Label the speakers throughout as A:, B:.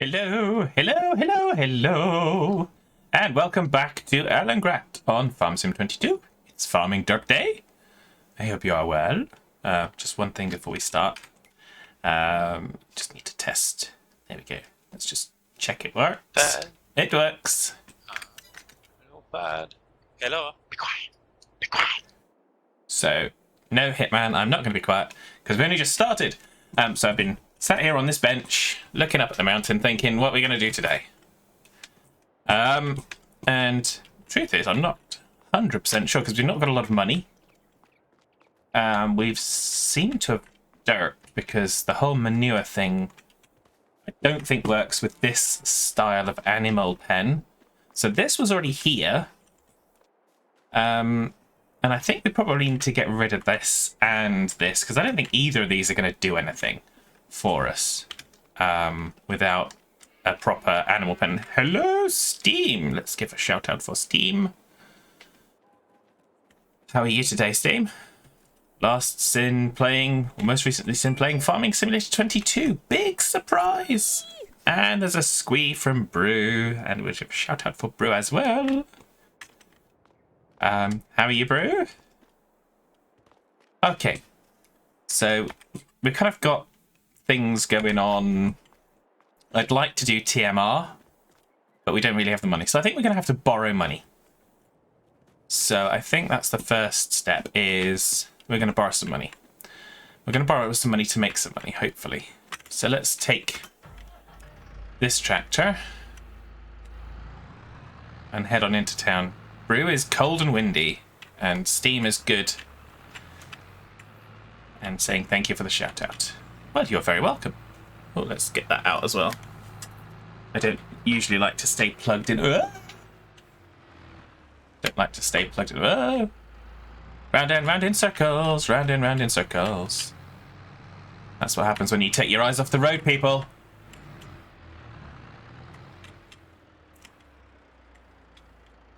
A: Hello, hello, hello, hello, and welcome back to Erlengrat on Farm Sim 22. It's Farming Dirt Day. I hope you are well. Just one thing before we start. Just need to test. There we go. Let's just check it works.
B: Bad.
A: It works.
B: Not bad. Hello. Be quiet. Be quiet.
A: So, no Hitman, I'm not going to be quiet because we only just started. So I've been sat here on this bench, looking up at the mountain, thinking, what are we going to do today? And truth is, I'm not 100% sure because we've not got a lot of money. We've seemed to have dirt because the whole manure thing I don't think works with this style of animal pen. So this was already here. And I think we probably need to get rid of this and this because I don't think either of these are going to do anything for us without a proper animal pen. Hello, Steam. Let's give a shout out for Steam. How are you today, Steam? Most recently sin playing Farming Simulator 22. Big surprise. And there's a squee from Brew, and we'll give a shout out for Brew as well. How are you, Brew? Okay, so we've kind of got things going on. I'd like to do TMR, but we don't really have the money. So I think we're going to have to borrow money. So I think that's the first step is we're going to borrow some money. We're going to borrow some money to make some money, hopefully. So let's take this tractor and head on into town. Brew is cold and windy, and Steam is good. And saying thank you for the shout out. Well, you're very welcome. Oh, let's get that out as well. I don't usually like to stay plugged in. Don't like to stay plugged in. Round and round in circles, round and round in circles. That's what happens when you take your eyes off the road, people.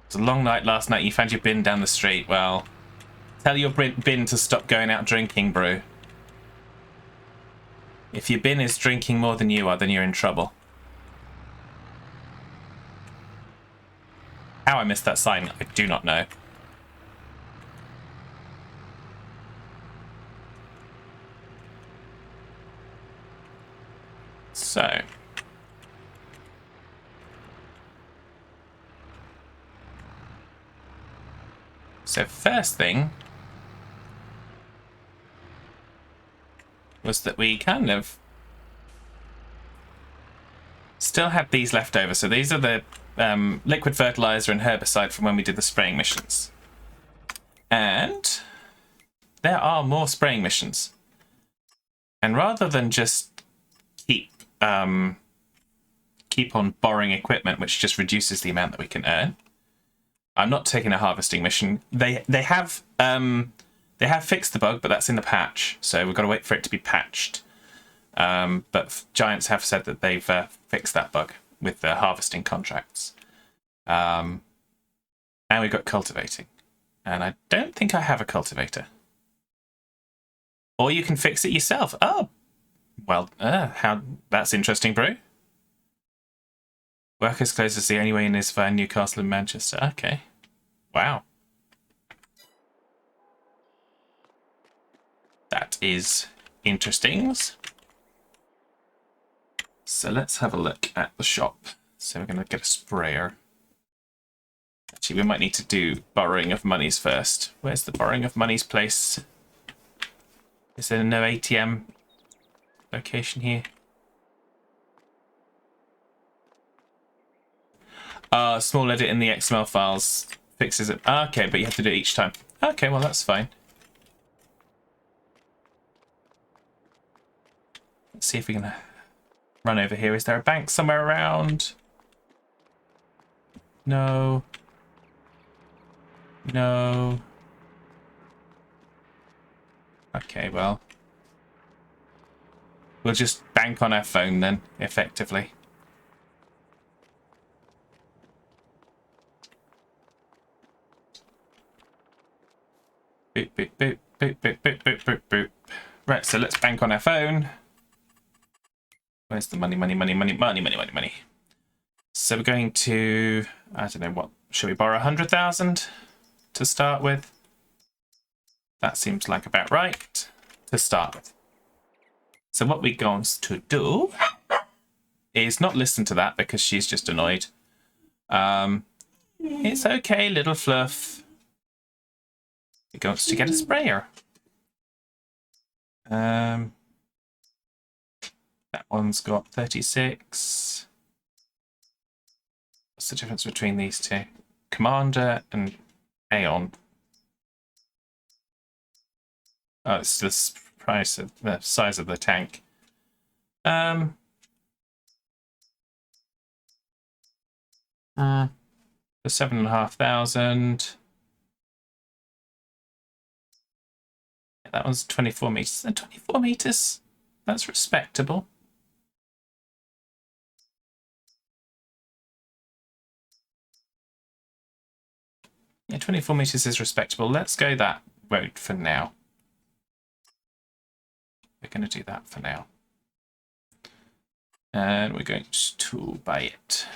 A: It was a long night last night. You found your bin down the street. Well, tell your bin to stop going out drinking, Brew. If your bin is drinking more than you are, then you're in trouble. How I missed that sign, I do not know. So first thing was that we kind of still had these left over. So these are the liquid fertilizer and herbicide from when we did the spraying missions. And there are more spraying missions. And rather than just keep on borrowing equipment, which just reduces the amount that we can earn, I'm not taking a harvesting mission. They have fixed the bug, but that's in the patch, so we've got to wait for it to be patched. But Giants have said that they've fixed that bug with the harvesting contracts. And we've got cultivating, and I don't think I have a cultivator. Or you can fix it yourself. Oh, well, how that's interesting, Brew. Workers closes the only way in is via Newcastle and Manchester. Okay. Wow. That is interesting. So let's have a look at the shop. So we're going to get a sprayer. Actually, we might need to do borrowing of monies first. Where's the borrowing of monies place? Is there no ATM location here? Small edit in the XML files fixes it. Okay, but you have to do it each time. Okay, well, that's fine. Let's see if we can run over here. Is there a bank somewhere around? No. No. Okay, well. We'll just bank on our phone then, effectively. Boop, boop, boop, boop, boop, boop, boop, boop, boop. Right, so let's bank on our phone. Where's the money, money, money, money, money, money, money, money? So we're going to, I don't know what, should we borrow 100,000 to start with? That seems like about right to start with. So what we're going to do is not listen to that because she's just annoyed. It's okay, little fluff. We're going to get a sprayer. That one's got 36. What's the difference between these two? Commander and Aeon. Oh, it's the price of the size of the tank. For 7,500. That one's 24 meters. 24 meters. That's respectable. Yeah, 24 meters is respectable. Let's go that road for now. We're going to do that for now. And we're going to buy it.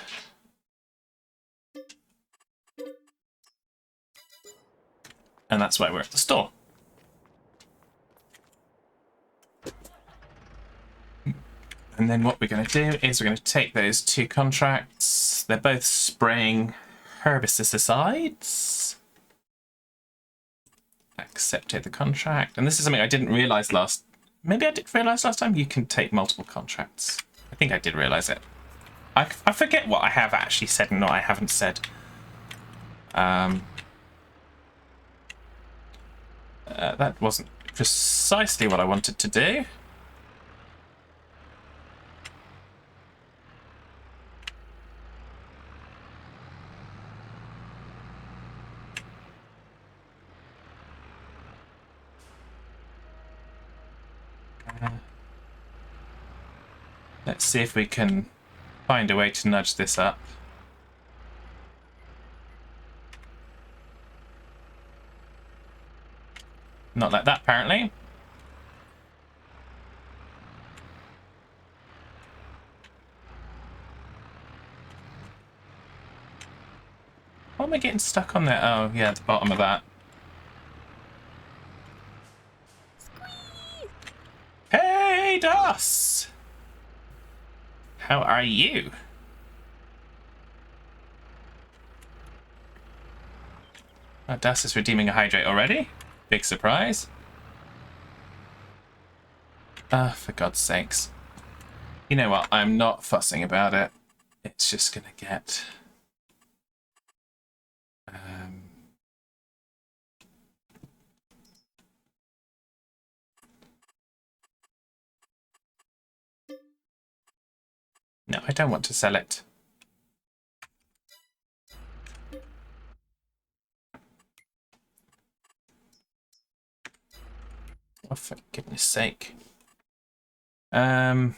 A: And that's why we're at the store. And then what we're going to do is we're going to take those two contracts. They're both spraying herbicides. Accepted the contract. And this is something I didn't realise maybe I did realise last time. You can take multiple contracts. I think I did realise it. I forget what I have actually said and what I haven't said. That wasn't precisely what I wanted to do. Let's see if we can find a way to nudge this up. Not like that, apparently. Why am I getting stuck on there? Oh, yeah, at the bottom of that. Hey, Das! How are you? Oh, Das is redeeming a hydrate already? Big surprise. For God's sakes. You know what? I'm not fussing about it. It's just gonna get... No, I don't want to sell it. Oh, for goodness sake. That's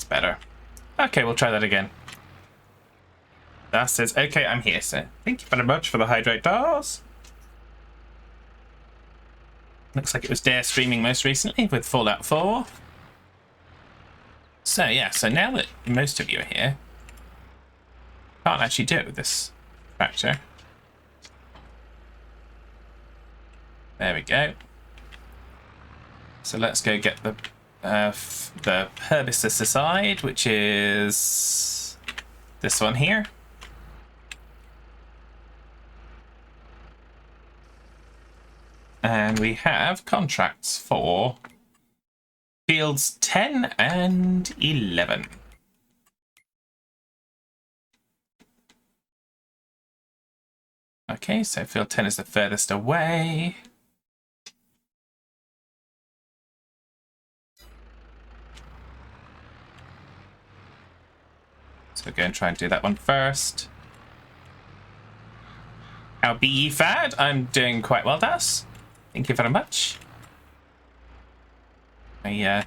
A: better. Okay, we'll try that again. That says, okay, I'm here, so thank you very much for the hydrate dolls. Looks like it was Dare streaming most recently with Fallout 4. So yeah, so now that most of you are here, can't actually do it with this tractor. There we go. So let's go get the herbicide, which is this one here. And we have contracts for fields 10 and 11. Okay, so field 10 is the furthest away. So we're going to try and do that one first. How be ye fad? I'm doing quite well, Das. Thank you very much. I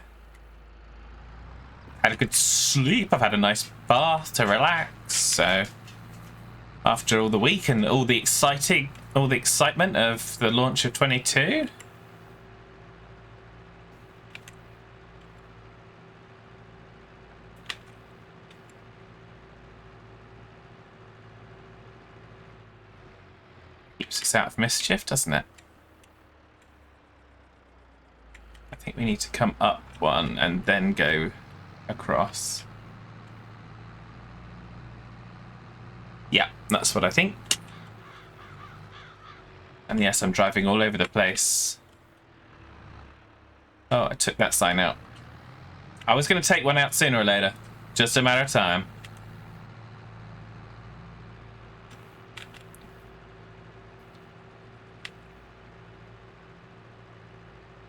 A: had a good sleep. I've had a nice bath to relax. So after all the week and all the exciting all the excitement of the launch of 22. Keeps us out of mischief, doesn't it? I think we need to come up one and then go across. Yeah, that's what I think. And yes, I'm driving all over the place. Oh, I took that sign out. I was going to take one out sooner or later. Just a matter of time.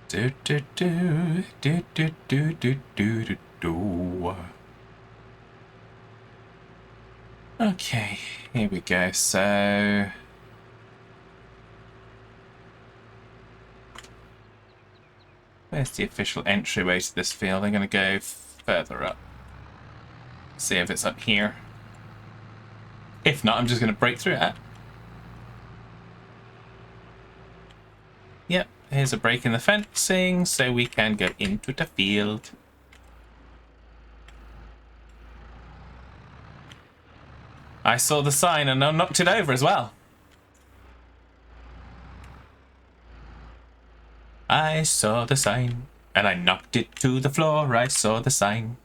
A: Do do do do do do do do do do. Okay, here we go. So where's the official entryway to this field? I'm going to go further up. See if it's up here. If not, I'm just going to break through it. Yep, here's a break in the fencing, so we can go into the field. I saw the sign and I knocked it over as well. I saw the sign and I knocked it to the floor. I saw the sign.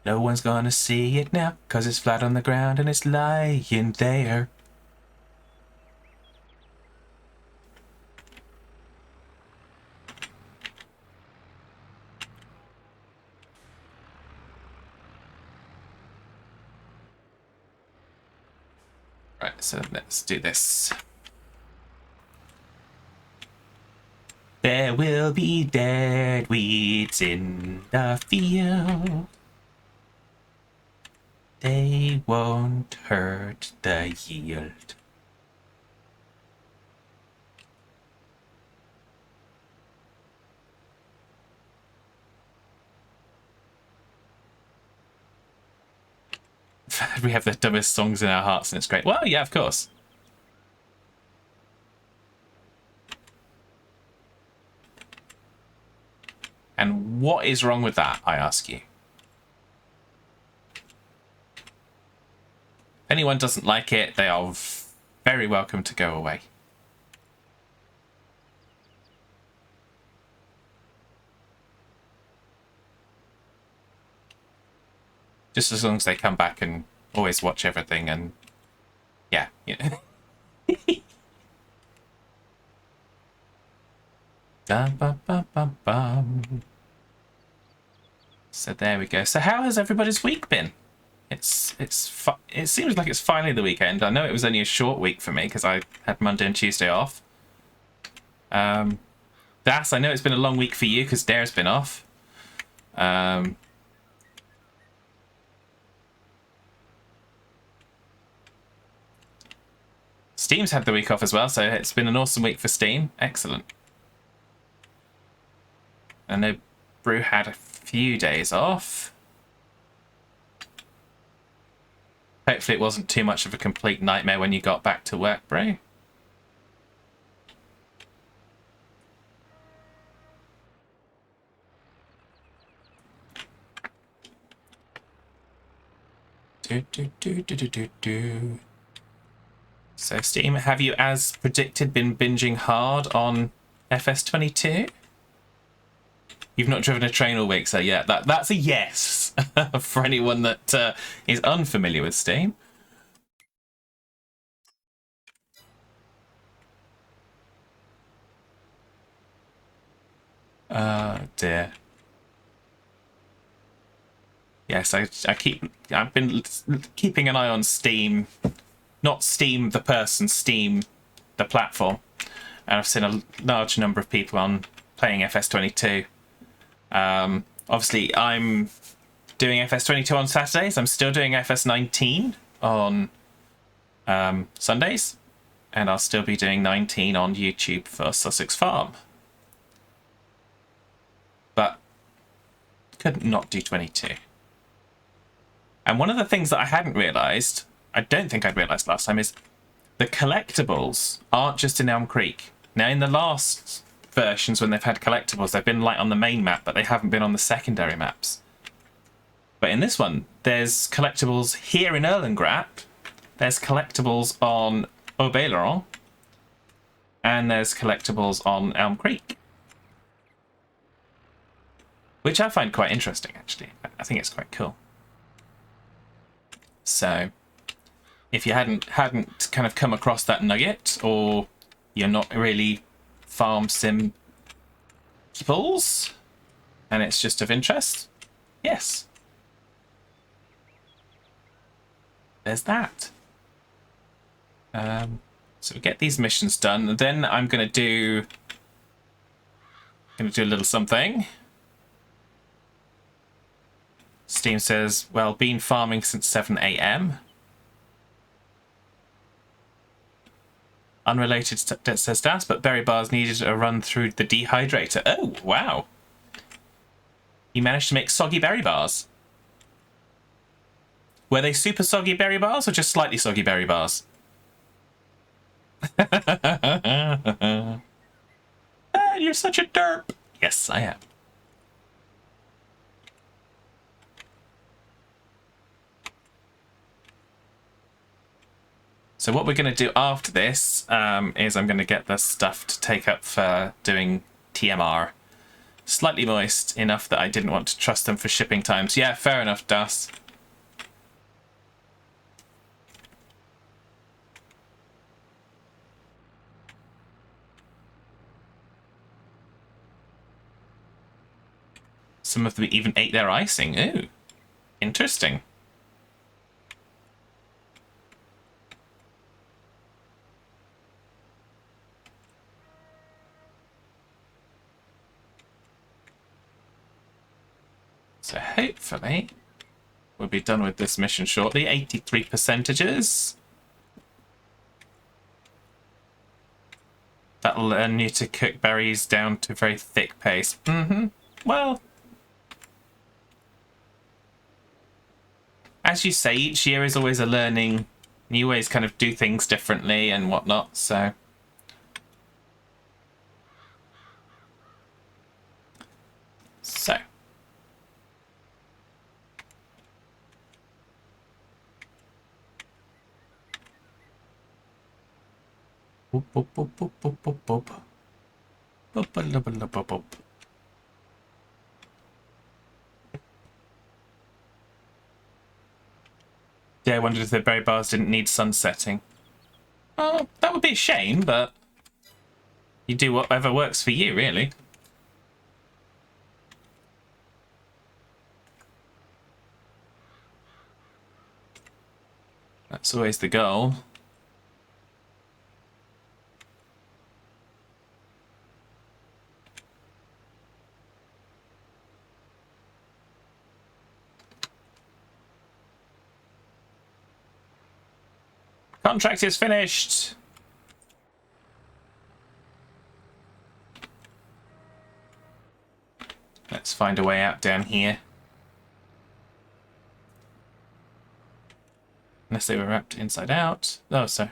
A: No one's gonna see it now, 'cause it's flat on the ground and it's lying there. Right, so let's do this. There will be dead weeds in the field. They won't hurt the yield. We have the dumbest songs in our hearts and it's great. Well, yeah, of course. And what is wrong with that, I ask you? If anyone doesn't like it, they are very welcome to go away. Just as long as they come back and always watch everything and yeah. Dum, bum, bum, bum, bum. So there we go. So how has everybody's week been? It seems like it's finally the weekend. I know it was only a short week for me because I had Monday and Tuesday off. Das, I know it's been a long week for you because Dare's been off. Steam's had the week off as well, so it's been an awesome week for Steam. Excellent. I know Brew had a few days off. Hopefully it wasn't too much of a complete nightmare when you got back to work, Brew. So Steam, have you, as predicted, been binging hard on FS22? You've not driven a train all week, so yeah, that's a yes for anyone that is unfamiliar with Steam. Oh dear. Yes, I've been keeping an eye on Steam, not Steam the person, Steam the platform, and I've seen a large number of people on playing FS22. Obviously, I'm doing FS22 on Saturdays. I'm still doing FS19 on Sundays, and I'll still be doing 19 on YouTube for Sussex Farm. But couldn't not do 22. And one of the things that I hadn't realised, I don't think I'd realised last time, is the collectibles aren't just in Elm Creek. Now, in the last versions, when they've had collectibles, they've been like on the main map, but they haven't been on the secondary maps. But in this one, there's collectibles here in Erlengrat, there's collectibles on Obeleron, and there's collectibles on Elm Creek. Which I find quite interesting, actually. I think it's quite cool. So, if you hadn't kind of come across that nugget, or you're not really farm sim peoples, and it's just of interest, yes. There's that. So we get these missions done, and then I'm gonna do a little something. Steam says, well, been farming since 7 AM. Unrelated, says Das, but berry bars needed a run through the dehydrator. Oh, wow. You managed to make soggy berry bars. Were they super soggy berry bars or just slightly soggy berry bars? You're such a derp. Yes, I am. So what we're going to do after this is I'm going to get the stuff to take up for doing TMR. Slightly moist enough that I didn't want to trust them for shipping times. Yeah, fair enough, Das. Some of them even ate their icing. Ooh, interesting. So hopefully we'll be done with this mission shortly. 83 percentages. That'll learn you to cook berries down to very thick paste. Well, as you say, each year is always a learning. You always kind of do things differently and whatnot, so. So. Boop, boop, boop, boop, boop, boop, boop. Boop, boop, boop, boop, boop, boop. Yeah, I wondered if the berry bars didn't need sunsetting. Oh, that would be a shame, but you do whatever works for you, really. That's always the goal. Contract is finished. Let's find a way out down here. Unless they were wrapped inside out. Oh, sorry.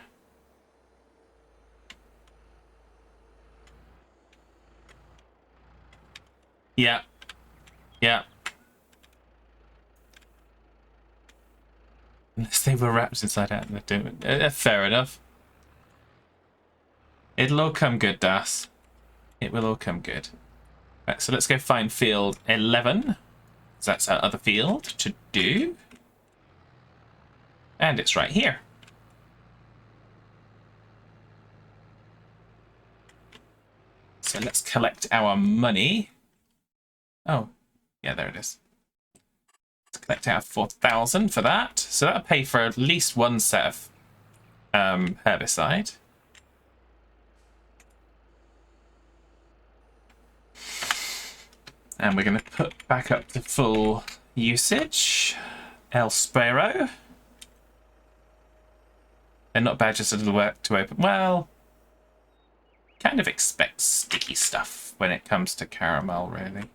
A: Yeah. Yeah. Unless they were wrapped inside out. Fair enough. It'll all come good, Das. It will all come good. Right, so let's go find field 11. So that's our other field to do. And it's right here. So let's collect our money. Oh, yeah, there it is. Let's collect our 4,000 for that. So that'll pay for at least one set of herbicide. And we're going to put back up to full usage. El Spero. They're not bad, just a little work to open. Well, kind of expect sticky stuff when it comes to caramel, really.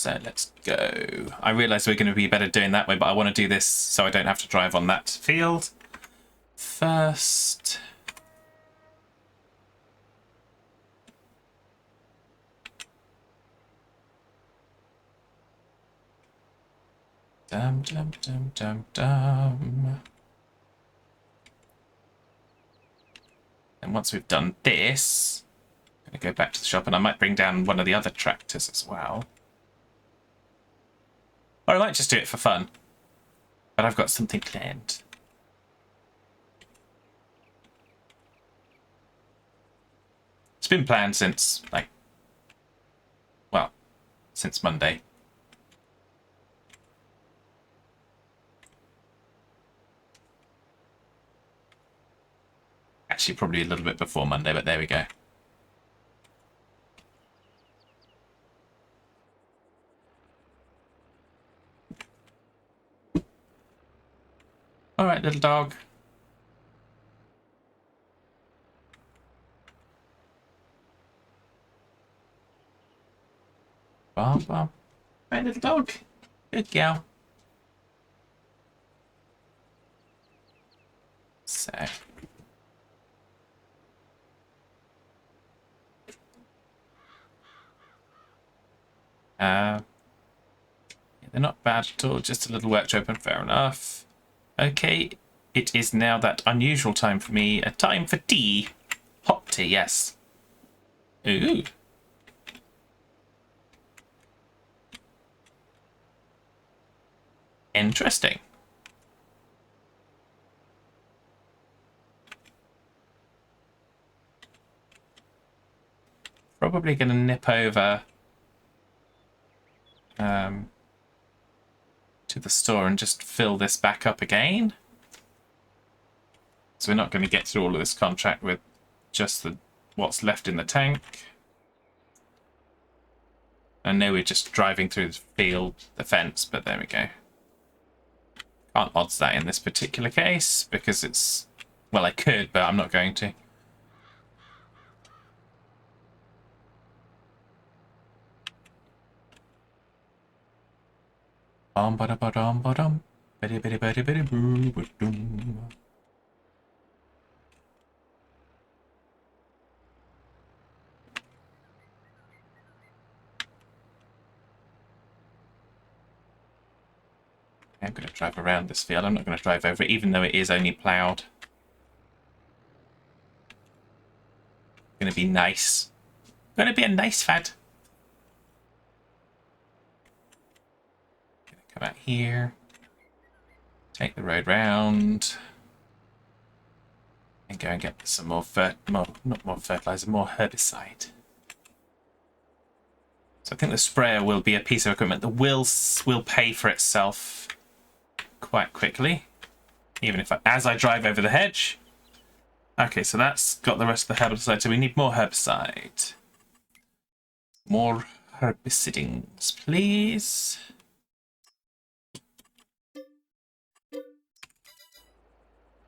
A: So let's go. I realise we're going to be better doing that way, but I want to do this so I don't have to drive on that field first. Dum dum dum dum dum. And once we've done this, I'm going to go back to the shop, and I might bring down one of the other tractors as well. Or I might just do it for fun. But I've got something planned. It's been planned since, like, well, since Monday. Actually, probably a little bit before Monday, but there we go. All right, little dog. Bum, bum. Right, little dog. Good gal. So. They're not bad at all, just a little work to open, fair enough. Okay, it is now that unusual time for me, a time for tea. Hot tea, yes. Ooh. Interesting. Probably going to nip over to the store and just fill this back up again. So we're not going to get through all of this contract with just what's left in the tank. I know we're just driving through the field, the fence, but there we go. Can't odds that in this particular case because it's, well, I could, but I'm not going to. Bum ba da ba dum ba dum. Bitty bitty bitty bitty boo ba dum. I'm going to drive around this field. I'm not going to drive over it, even though it is only ploughed. Going to be nice. Going to be a nice fad. Going to come out here. Take the road round. And go and get some more not more fertilizer, more herbicide. So I think the sprayer will be a piece of equipment that will pay for itself quite quickly, even if as I drive over the hedge. Okay, so that's got the rest of the herbicide, so we need more herbicide. More herbicidings, please.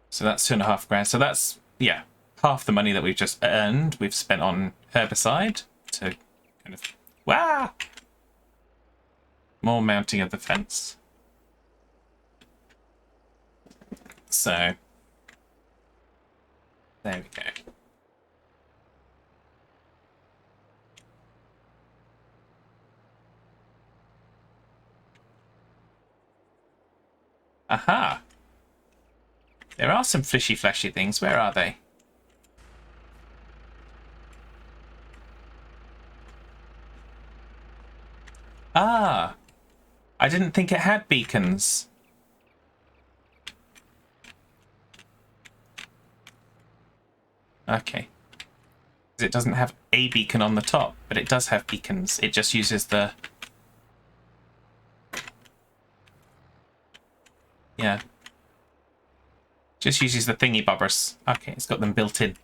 A: So that's £2.5 grand. So that's, yeah, half the money that we've just earned, we've spent on herbicide to kind of, wow! More mounting of the fence. So, there we go. Aha! There are some fishy flashy things. Where are they? Ah! I didn't think it had beacons. Okay. It doesn't have a beacon on the top, but it does have beacons. It just uses the... Yeah. Just uses the thingy bobbers. Okay, it's got them built in.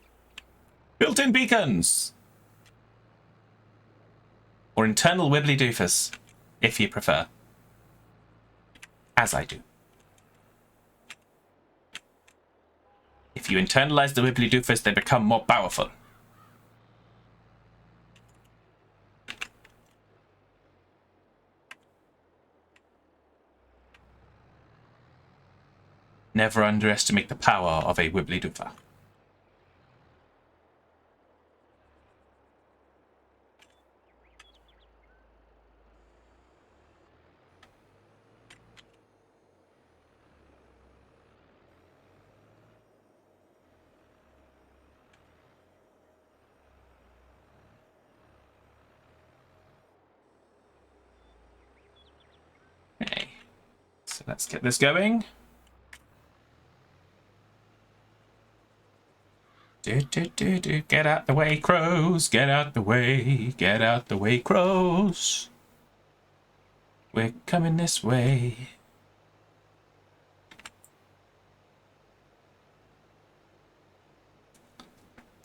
A: Built-in beacons! Or internal wibbly doofers, if you prefer. As I do. If you internalize the wibbly doofers, they become more powerful. Never underestimate the power of a wibbly doofer. Okay, so let's get this going. Get out the way, crows. Get out the way. Get out the way, crows. We're coming this way.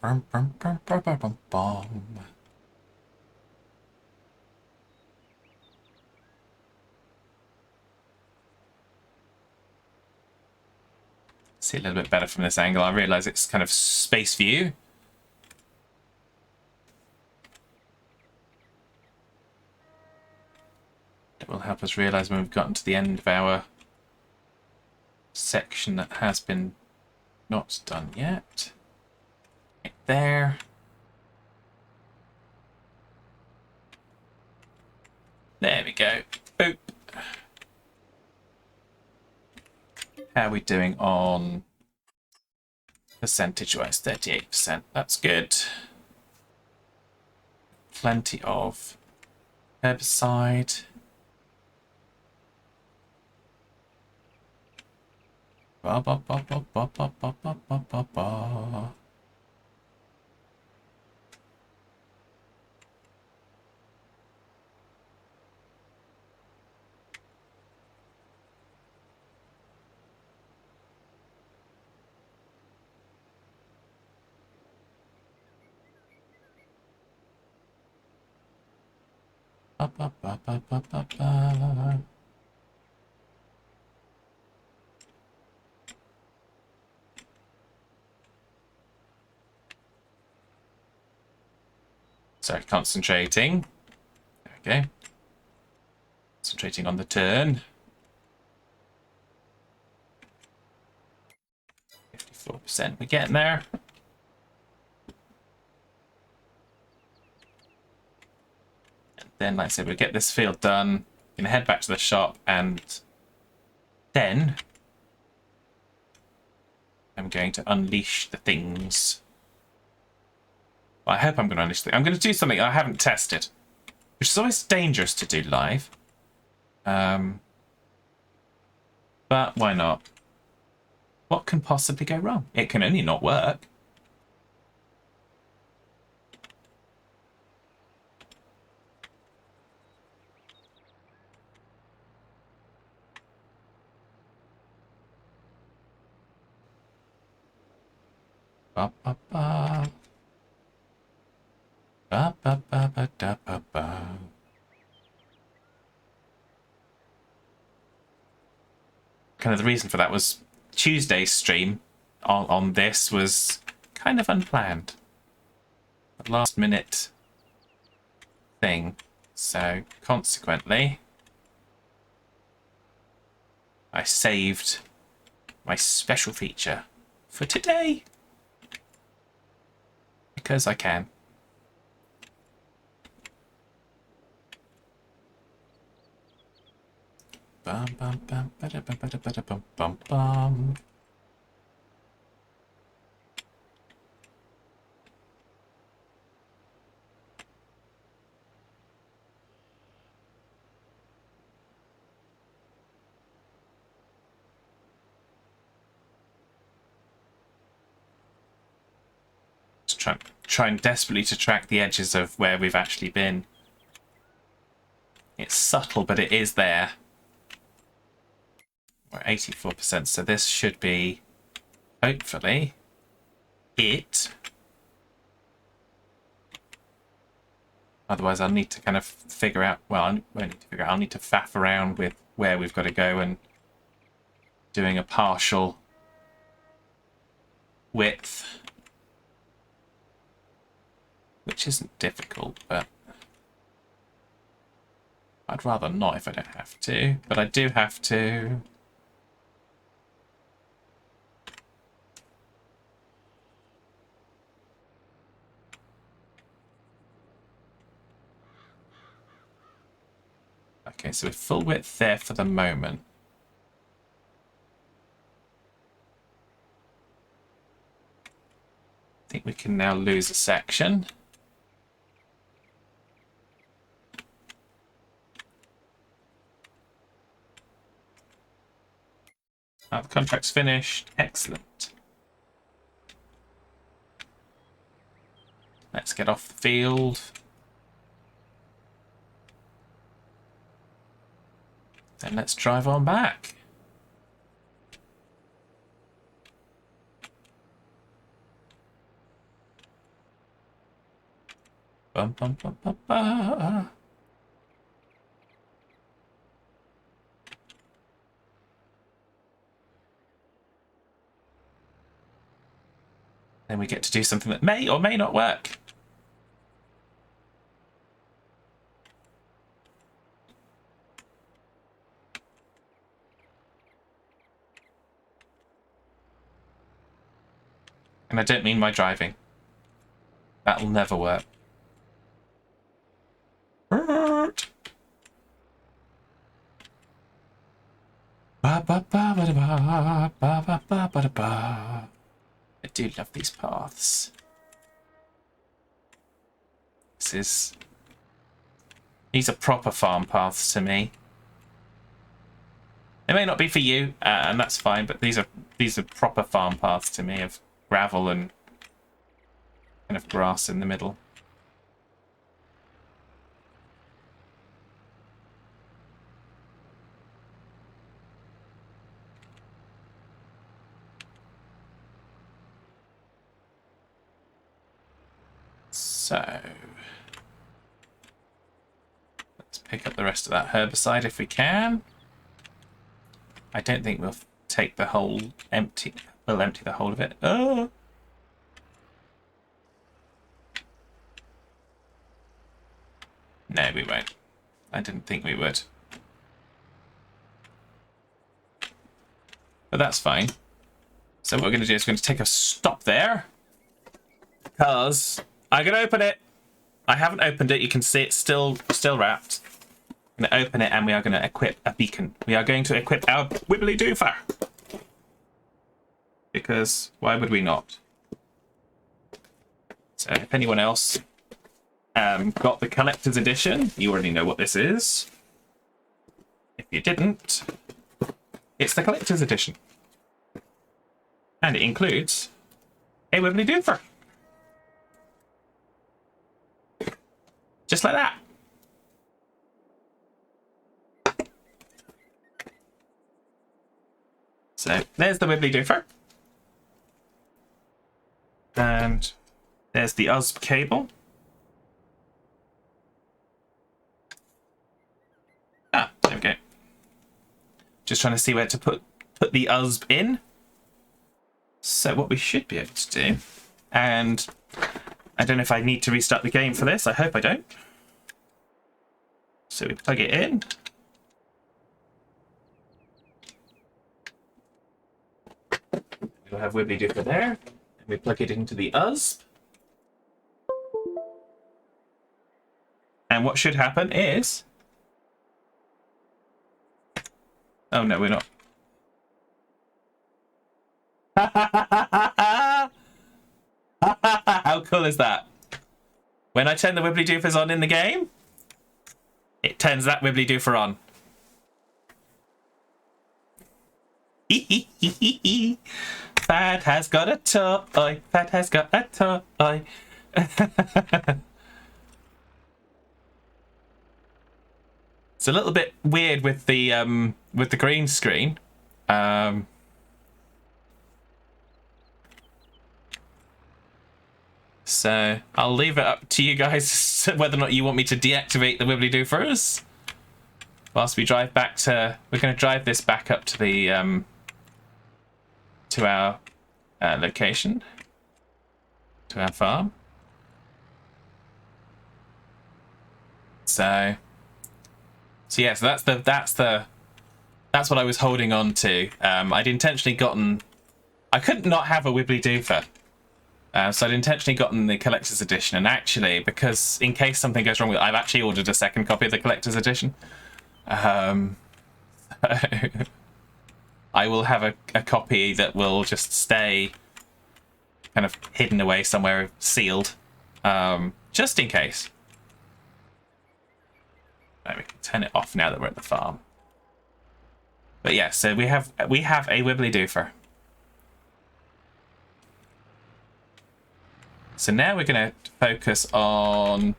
A: Bum, bum, bum, bum, bum, bum, bum. See a little bit better from this angle. I realise it's kind of space view. That will help us realise when we've gotten to the end of our section that has been not done yet. Right there. There we go. Boop. How are we doing on percentage-wise? 38%. That's good. Plenty of herbicide. Ba ba ba ba ba ba ba ba ba ba ba. Ba ba ba ba ba ba ba. Sorry, concentrating. There we go. Concentrating on the turn. 54%. We're getting there. And then, like I said, we'll get this field done. Gonna head back to the shop, and then I'm going to unleash the things. Well, I hope I'm going to unleash the things. I'm going to do something I haven't tested, which is always dangerous to do live. But why not? What can possibly go wrong? It can only not work. Ba ba ba. Ba ba ba ba da ba ba. Kind of the reason for that was Tuesday's stream on this was kind of unplanned. A last minute thing. So consequently, I saved my special feature for today. Because I can. Bum bum bum bada bum bada bada bum bum bum. Trying desperately to track the edges of where we've actually been. It's subtle, but it is there. We're 84%, so this should be, hopefully, it. Otherwise, I'll need to kind of figure out, well, I won't need to figure out, I'll need to faff around with where we've got to go and doing a partial width. Which isn't difficult, but I'd rather not if I don't have to. But I do have to. Okay, so we're full width there for the moment. I think we can now lose a section. The contract's finished. Excellent. Let's get off the field. Then let's drive on back. Bum, bum, bum, bum, bum. Then we get to do something that may or may not work. And I don't mean my driving. That'll never work. I do love these paths. These are proper farm paths to me. They may not be for you, and that's fine, but these are proper farm paths to me, of gravel and kind of grass in the middle. So let's pick up the rest of that herbicide if we can. I don't think we'll take the whole empty. We'll empty the whole of it. Oh. No, we won't. I didn't think we would. But that's fine. So what we're going to do is we're going to take a stop there. Because I'm going to open it. I haven't opened it. You can see it's still wrapped. I'm going to open it and we are going to equip a beacon. We are going to equip our wibbly doofer. Because why would we not? So if anyone else got the collector's edition, you already know what this is. If you didn't, it's the collector's edition. And it includes a wibbly doofer. Just like that. So there's the wibbly doofer. And there's the USB cable. Ah, there we go. Just trying to see where to put the USB in. So what we should be able to do, and I don't know if I need to restart the game for this. I hope I don't. So we plug it in. We'll have wibbly doofer there. And we plug it into the USB. And what should happen is... Oh no, we're not. How cool is that? When I turn the wibbly doofers on in the game, it turns that wibbly doofer on. Fad has got a toy. Fad has got a toy. It's a little bit weird with the green screen. So I'll leave it up to you guys whether or not you want me to deactivate the wibbly doofers. Whilst we drive back to, we're going to drive this back up to the to our location, to our farm. So yeah, so that's what I was holding on to. I'd intentionally gotten, I couldn't not have a wibbly doofer. So I'd intentionally gotten the collector's edition, and actually, because in case something goes wrong with it, I've actually ordered a second copy of the collector's edition. I will have a copy that will just stay kind of hidden away somewhere, sealed, just in case. Right, we can turn it off now that we're at the farm. But yeah, so we have a wibbly doofer. So now we're going to focus on.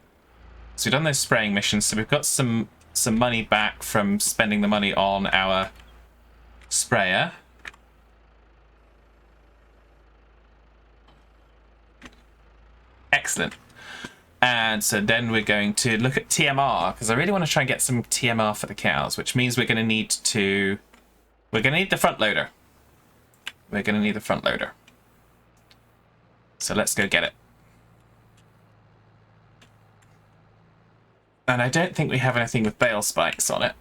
A: So we've done those spraying missions. So we've got some money back from spending the money on our sprayer. Excellent. And so then we're going to look at TMR, because I really want to try and get some TMR for the cows, which means we're going to need the front loader. We're going to need the front loader. So let's go get it. And I don't think we have anything with bale spikes on it.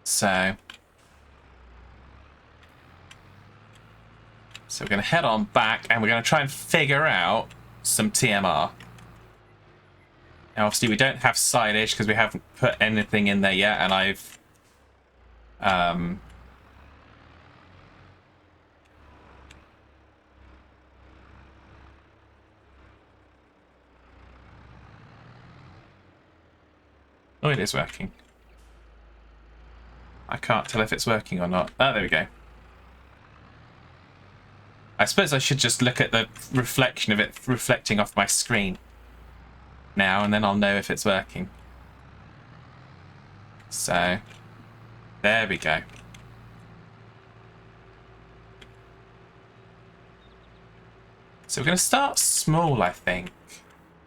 A: So we're going to head on back and we're going to try and figure out some TMR. Now, obviously, we don't have silage because we haven't put anything in there yet, and I've oh, it is working. I can't tell if it's working or not. Oh, there we go. I suppose I should just look at the reflection of it reflecting off my screen now, and then I'll know if it's working. So, there we go. So we're going to start small, I think,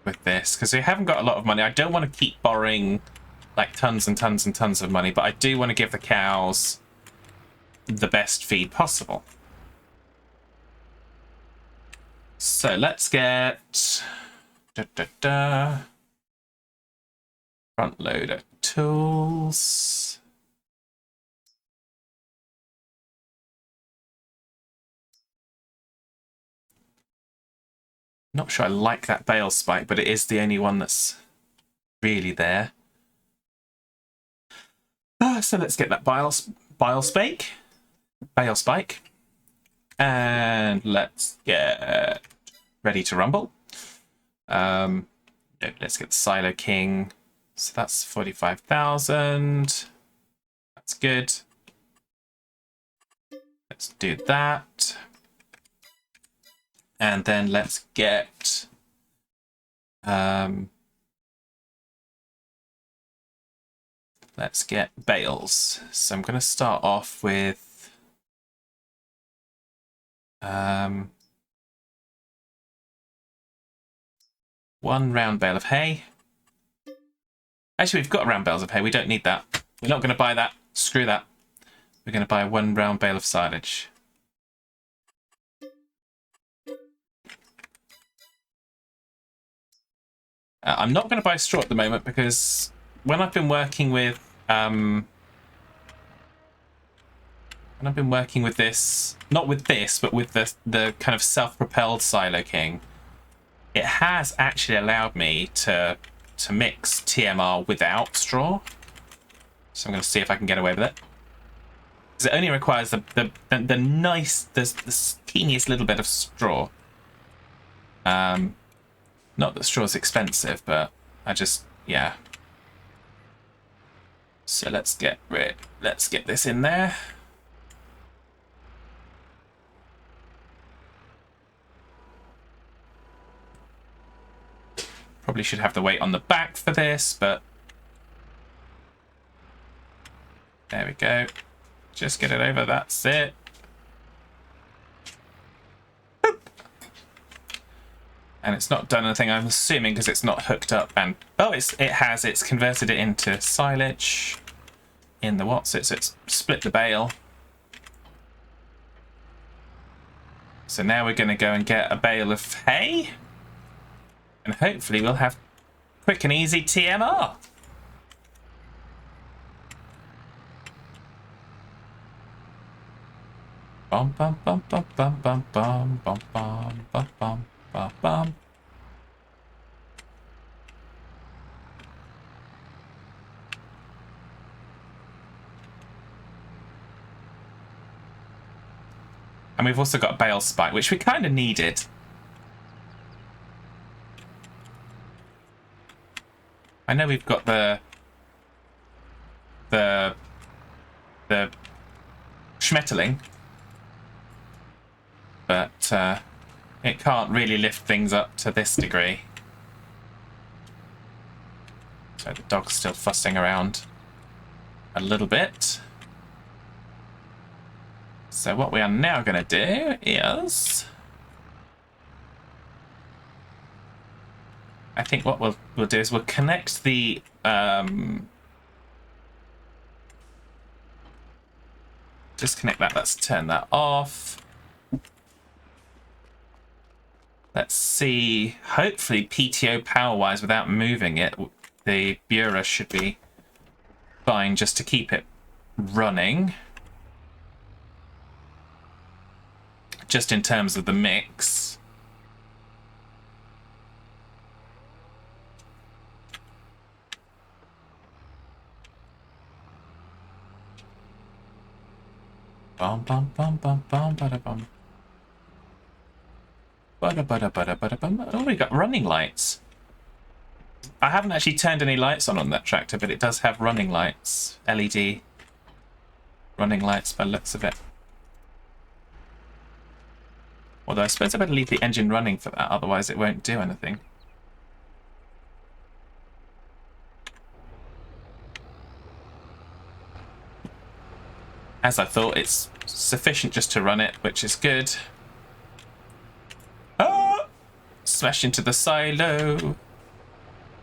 A: with this, because we haven't got a lot of money. I don't want to keep borrowing like tons and tons and tons of money, but I do want to give the cows the best feed possible. So let's get front loader tools. Not sure I like that bale spike, but it is the only one that's really there. So let's get that bale spike, and let's get ready to rumble. Let's get the Silo King. So that's 45,000. That's good. Let's do that. And then let's get bales. So I'm going to start off with one round bale of hay. Actually, we've got round bales of hay. We don't need that. We're not going to buy that. Screw that. We're going to buy one round bale of silage. I'm not going to buy straw at the moment because when I've been working with this, not with this, but with the kind of self-propelled Silo King, it has actually allowed me to mix TMR without straw. So I'm going to see if I can get away with it. Because it only requires the teeniest little bit of straw. Not that straw is expensive, but yeah. So let's get this in there. Probably should have the weight on the back for this, but there we go. Just get it over, that's it. Boop. And it's not done anything, I'm assuming, because it's not hooked up. And oh, it's converted it into silage in the what? So it's split the bale. So now we're going to go and get a bale of hay. And hopefully we'll have quick and easy TMR. Bum bum bum bum bum bum bum bum bum bum bum bum bum. And we've also got a bale spike, which we kind of needed. I know we've got the Schmetterling, but it can't really lift things up to this degree. So the dog's still fussing around a little bit. So what we are now going to do is, I think what we'll do is we'll connect the disconnect that. Let's turn that off. Let's see. Hopefully, PTO power-wise, without moving it, the Bureau should be fine just to keep it running. Just in terms of the mix. Bum bum bum bum bum bada bum. Bada bada bada bada bum. Oh, we got running lights. I haven't actually turned any lights on that tractor, but it does have running lights. LED running lights by the looks of it. Although I suppose I better leave the engine running for that, otherwise it won't do anything. As I thought, it's sufficient just to run it, which is good. Ah! Smash into the silo.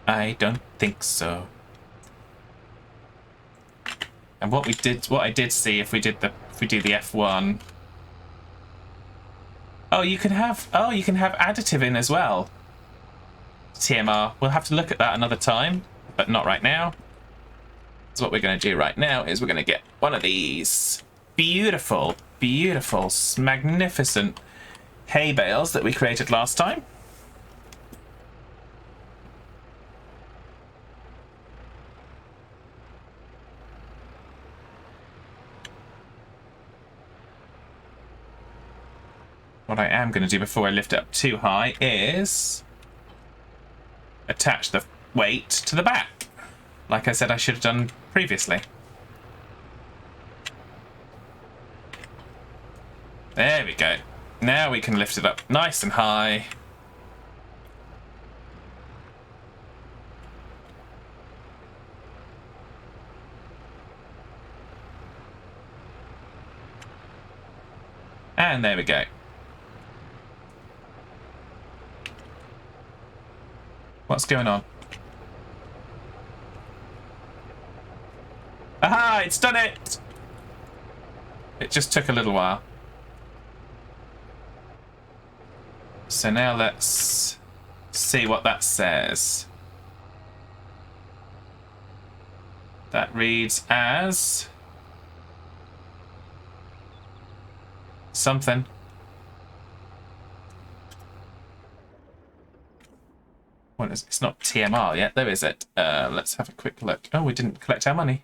A: I don't think so. And what I did see, if we do the F1. Oh, you can have additive in as well. TMR. We'll have to look at that another time, but not right now. So what we're going to do right now is we're going to get one of these beautiful, beautiful, magnificent hay bales that we created last time. What I am going to do before I lift it up too high is attach the weight to the back, like I said I should have done previously. There we go. Now we can lift it up nice and high. And there we go. What's going on? Aha! It's done it! It just took a little while. So now let's see what that says. That reads as something. What is it? It's not TMR yet, though, is it? Let's have a quick look. Oh, we didn't collect our money.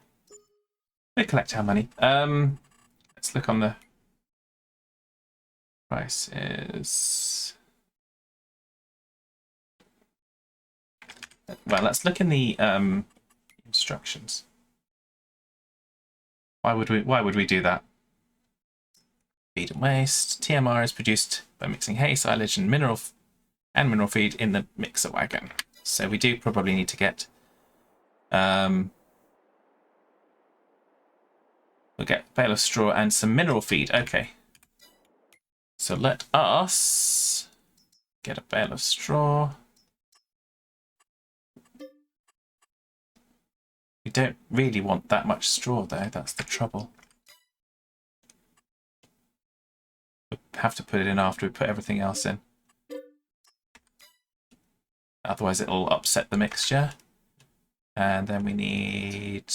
A: We collect our money. Let's look on the prices. Well, let's look in the instructions. Why would we do that? Feed and waste. TMR is produced by mixing hay, silage, and mineral feed in the mixer wagon. So we do probably need to get we'll get a bale of straw and some mineral feed. Okay. So let us get a bale of straw. We don't really want that much straw though, that's the trouble. We'll have to put it in after we put everything else in. Otherwise it'll upset the mixture. And then we need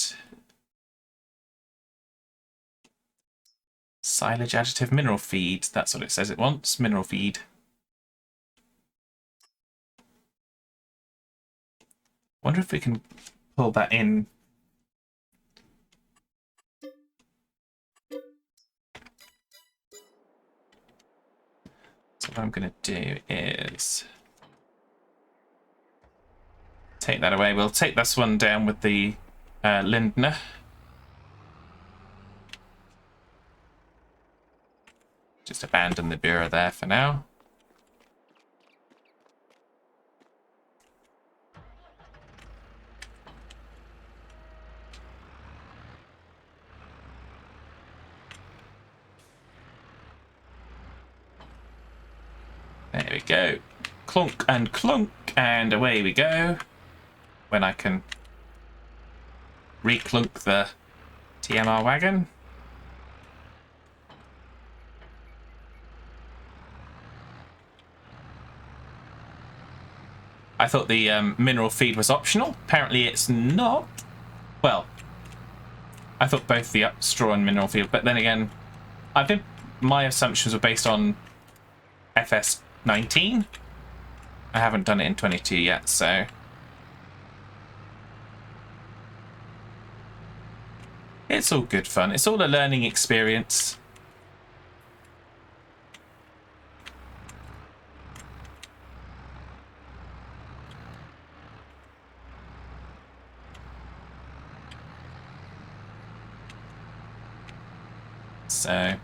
A: Silage additive mineral feed. That's what it says it wants. Mineral feed. Wonder if we can pull that in. So what I'm going to do is take that away. We'll take this one down with the Lindner. Just abandon the bureau there for now. There we go. Clunk, and away we go. When I can re-clunk the TMR wagon. I thought the mineral feed was optional. Apparently it's not. Well, I thought both the straw and mineral feed, but then again, my assumptions were based on FS19. I haven't done it in 22 yet, so it's all good fun. It's all a learning experience. So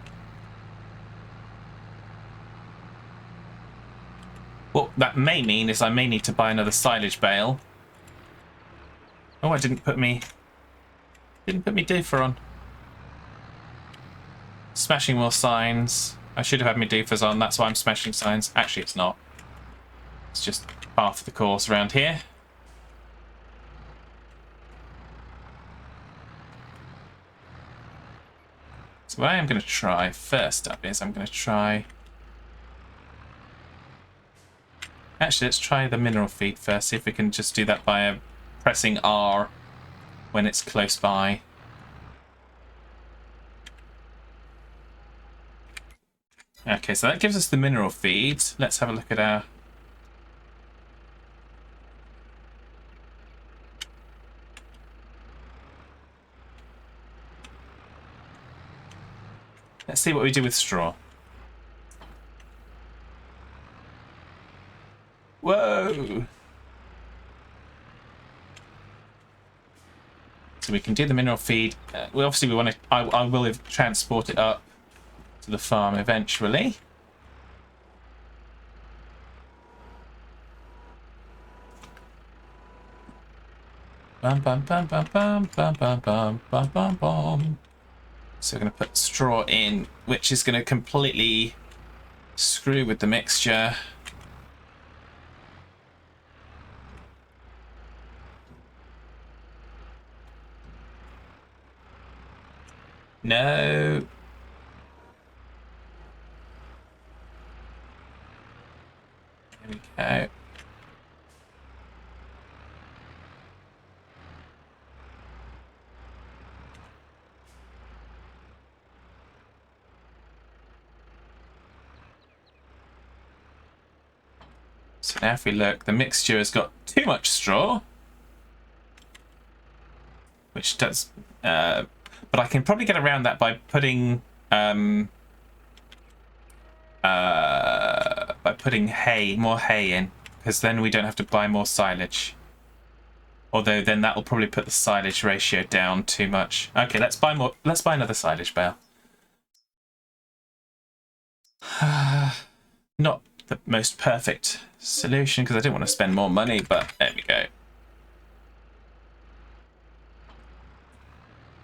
A: what that may mean is I may need to buy another silage bale. Oh, I didn't put me doofer on. Smashing more signs. I should have had my doofers on, that's why I'm smashing signs. Actually, it's not. It's just half of the course around here. So what I am going to try first up is I'm going to try... Actually, let's try the mineral feed first, see if we can just do that by pressing R when it's close by. Okay, so that gives us the mineral feed. Let's have a look at our... Let's see what we do with straw. Whoa! So we can do the mineral feed. We want to. I will transport it up to the farm eventually. Bum bum bum bum bum bum bum bum bum bum bum. So we're going to put straw in, which is going to completely screw with the mixture. No. There we go. So now if we look, the mixture has got too much straw, which does, but I can probably get around that by putting more hay in, because then we don't have to buy more silage. Although then that will probably put the silage ratio down too much. Okay, let's buy more. Let's buy another silage bale. Not the most perfect solution because I didn't want to spend more money, but there we go.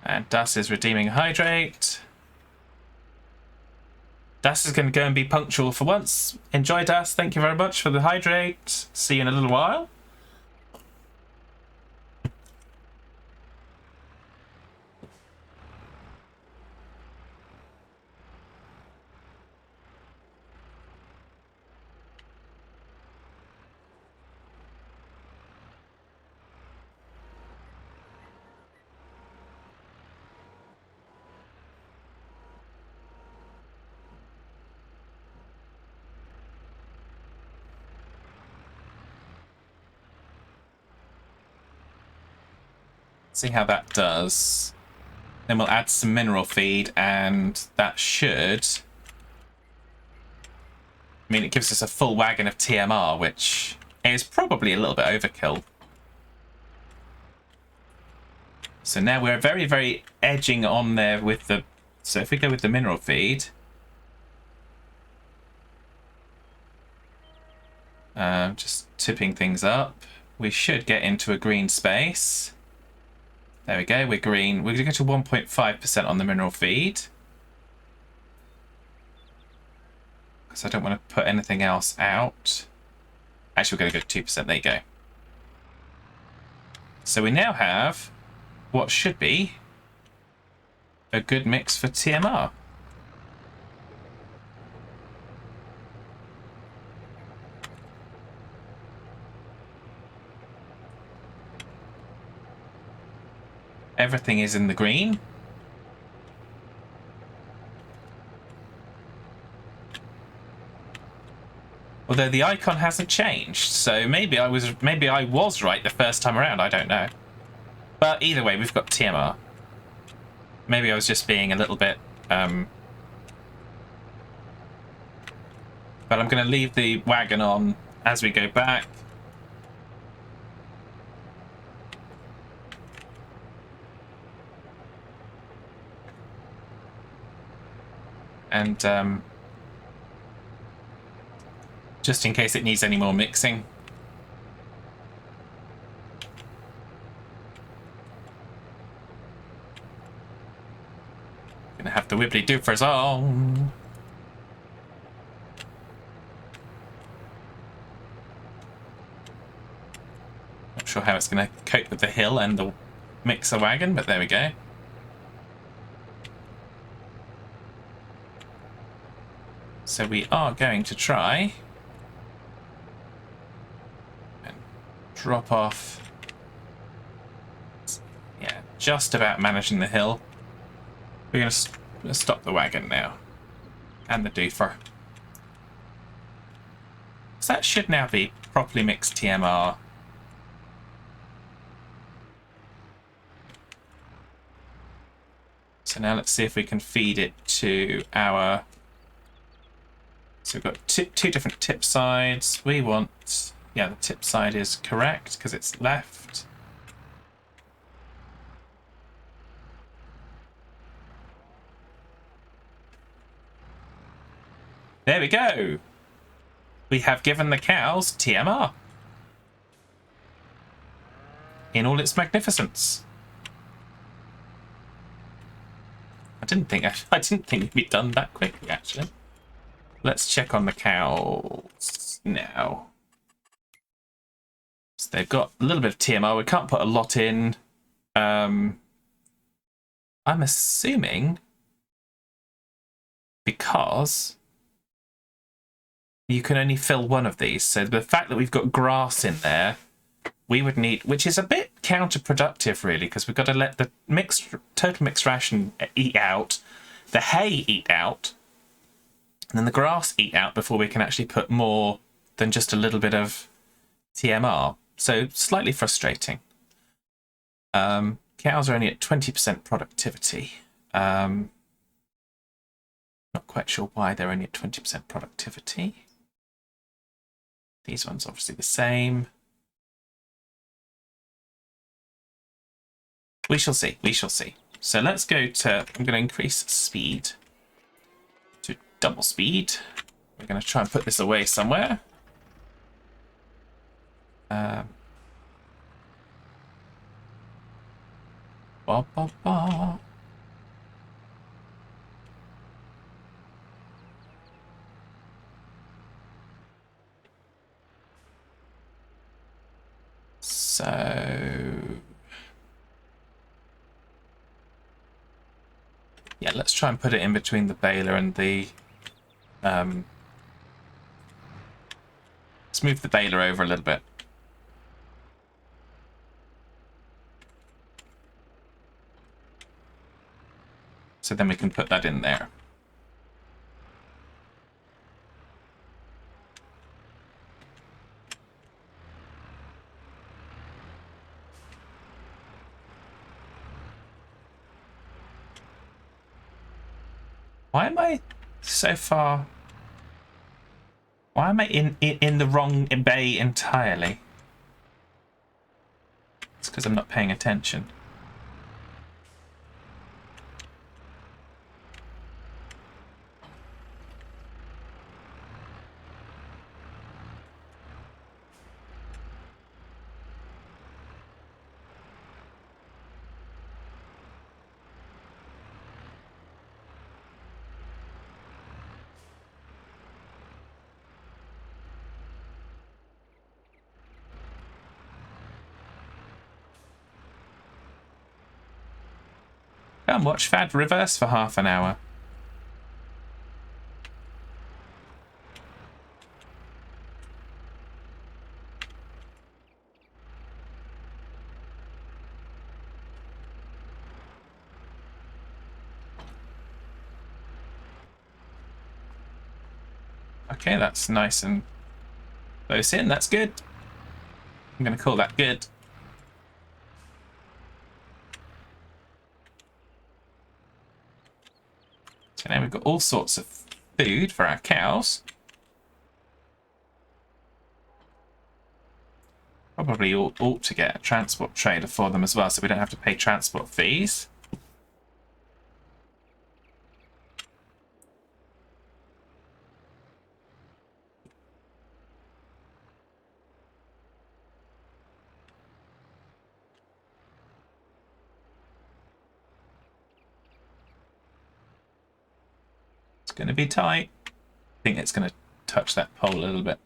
A: And Das is redeeming hydrate. Das is going to go and be punctual for once. Enjoy, Das. Thank you very much for the hydrate. See you in a little while. See how that does. Then we'll add some mineral feed, and that should... I mean, it gives us a full wagon of TMR, which is probably a little bit overkill. So now we're very, very edging on there with the... So if we go with the mineral feed... just tipping things up. We should get into a green space. There we go, we're green. We're going to go to 1.5% on the mineral feed. Because I don't want to put anything else out. Actually, we're going to go to 2%. There you go. So we now have what should be a good mix for TMR. Everything is in the green. Although the icon hasn't changed, so maybe I was right the first time around, I don't know. But either way, we've got TMR. Maybe I was just being a little bit but I'm going to leave the wagon on as we go back. And just in case it needs any more mixing. Gonna have the wibbly doofers on. Not sure how it's gonna cope with the hill and the mixer wagon, but there we go. So we are going to try and drop off. Yeah, just about managing the hill. We're going to stop the wagon now. And the doofer. So that should now be properly mixed TMR. So now let's see if we can feed it to our... So we've got two different tip sides. We want... Yeah, the tip side is correct because it's left. There we go. We have given the cows TMR. In all its magnificence. I didn't think it'd be done that quickly, actually. Let's check on the cows now. So they've got a little bit of TMR. We can't put a lot in. I'm assuming because you can only fill one of these. So the fact that we've got grass in there, we would need, which is a bit counterproductive really, because we've got to let the total mixed ration eat out, the hay eat out, and then the grass eat out before we can actually put more than just a little bit of TMR. So slightly frustrating. Cows are only at 20% productivity. Not quite sure why they're only at 20% productivity. These ones obviously the same. We shall see. We shall see. So let's go to... I'm going to increase speed to double speed. We're going to try and put this away somewhere. Ba, ba, ba. So... yeah, let's try and put it in between the baler and the... let's move the baler over a little bit. So then we can put that in there. Why am I so far? Why am I in the wrong bay entirely? It's because I'm not paying attention. Come watch Fad reverse for half an hour. Okay, that's nice and close in. That's good. I'm going to call that good. So now we've got all sorts of food for our cows. Probably ought to get a transport trailer for them as well, so we don't have to pay transport fees. It's going to be tight. I think it's going to touch that pole a little bit.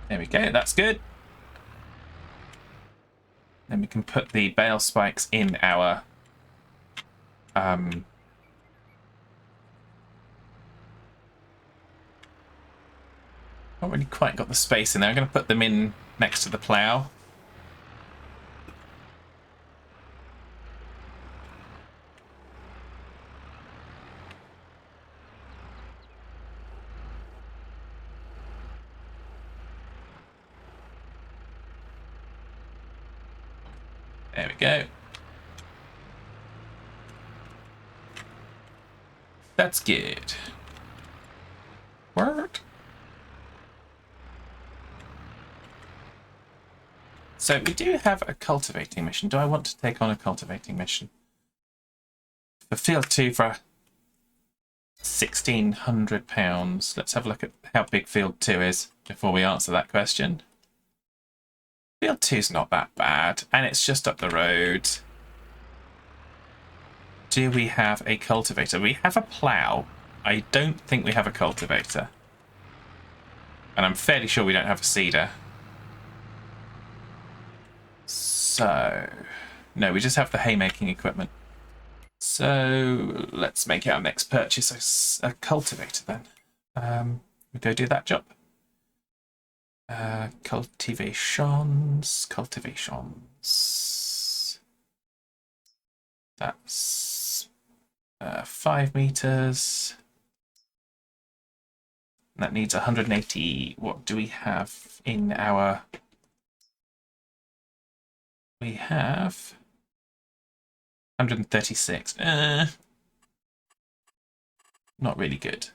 A: There we go, that's good. Then we can put the bale spikes in our not really quite got the space in there. I'm going to put them in next to the plough. There we go. That's good. Word. So we do have a cultivating mission. Do I want to take on a cultivating mission? For field 2 for £1,600. Let's have a look at how big field 2 is before we answer that question. Field 2's not that bad, and it's just up the road. Do we have a cultivator? We have a plough. I don't think we have a cultivator. And I'm fairly sure we don't have a seeder. So, no, we just have the haymaking equipment. So, let's make our next purchase a cultivator then. We go do that job. Cultivations. That's 5 meters. That needs 180. What do we have in our... We have 136. Not really good.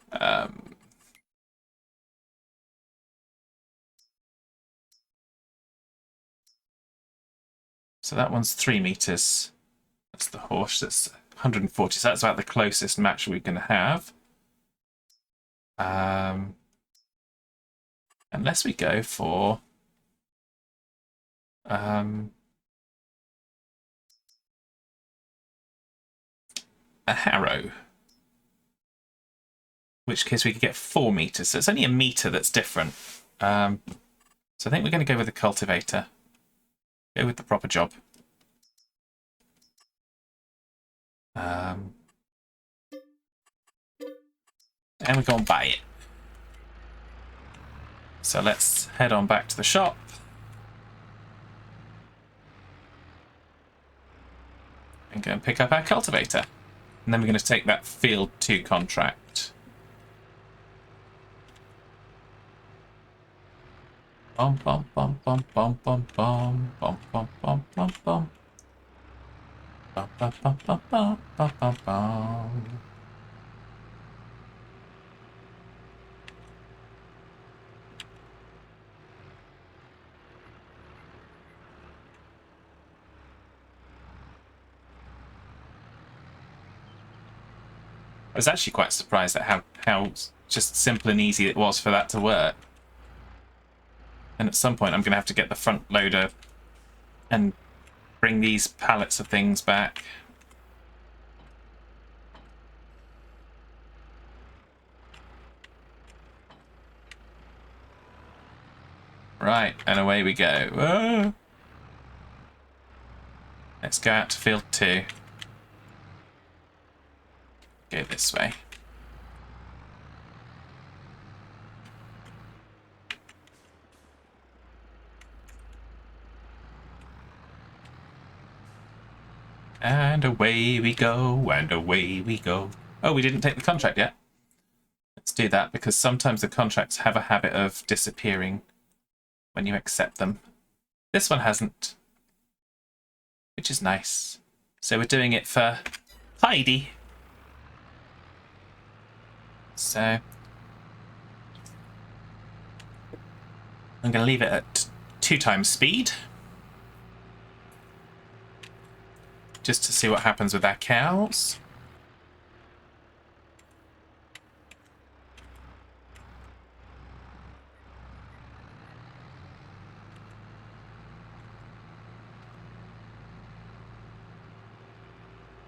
A: So that one's 3 meters. That's the horse. That's 140. So that's about the closest match we're going to have. Unless we go for a harrow. In which case we could get 4 meters. So it's only a meter that's different. So I think we're going to go with the cultivator. Go with the proper job. And we go and buy it. So let's head on back to the shop. And go and pick up our cultivator. And then we're going to take that Field 2 contract. Bum bum bum bum bum bum bum bum bum bum bum bum. Bum bum bum bum bum bum bum bum. I was actually quite surprised at how just simple and easy it was for that to work. And at some point I'm going to have to get the front loader and bring these pallets of things back. Right, and away we go. Whoa. Let's go out to Field 2. Go this way. And away we go, and away we go. Oh, we didn't take the contract yet. Let's do that, because sometimes the contracts have a habit of disappearing when you accept them. This one hasn't, which is nice. So we're doing it for Heidi. So I'm going to leave it at 2 times speed, just to see what happens with our cows.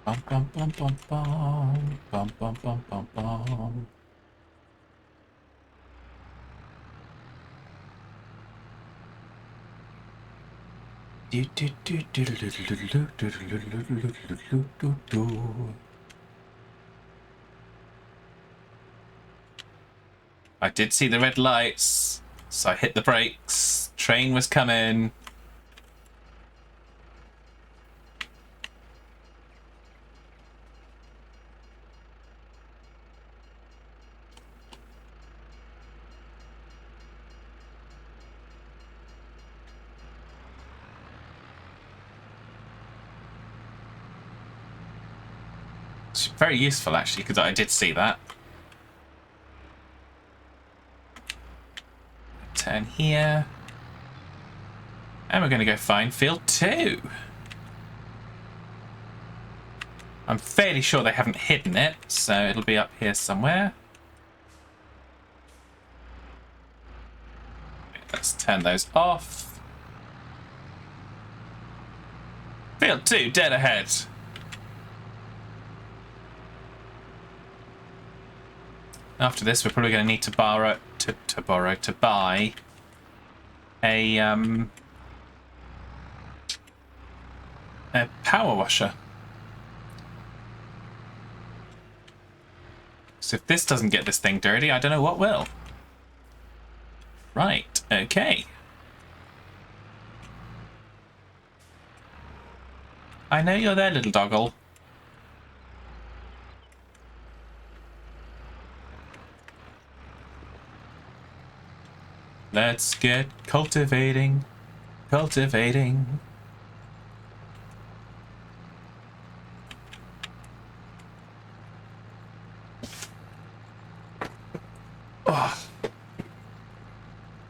A: Bum bum bum bum bum bum bum bum bum bum. I did see the red lights, so I hit the brakes. Train was coming. It's very useful, actually, because I did see that. Turn here. And we're going to go find Field 2. I'm fairly sure they haven't hidden it, so it'll be up here somewhere. Let's turn those off. Field 2, dead ahead. After this, we're probably going to need to buy a power washer. So if this doesn't get this thing dirty, I don't know what will. Right, okay. I know you're there, little doggle. Let's get cultivating, cultivating. Oh.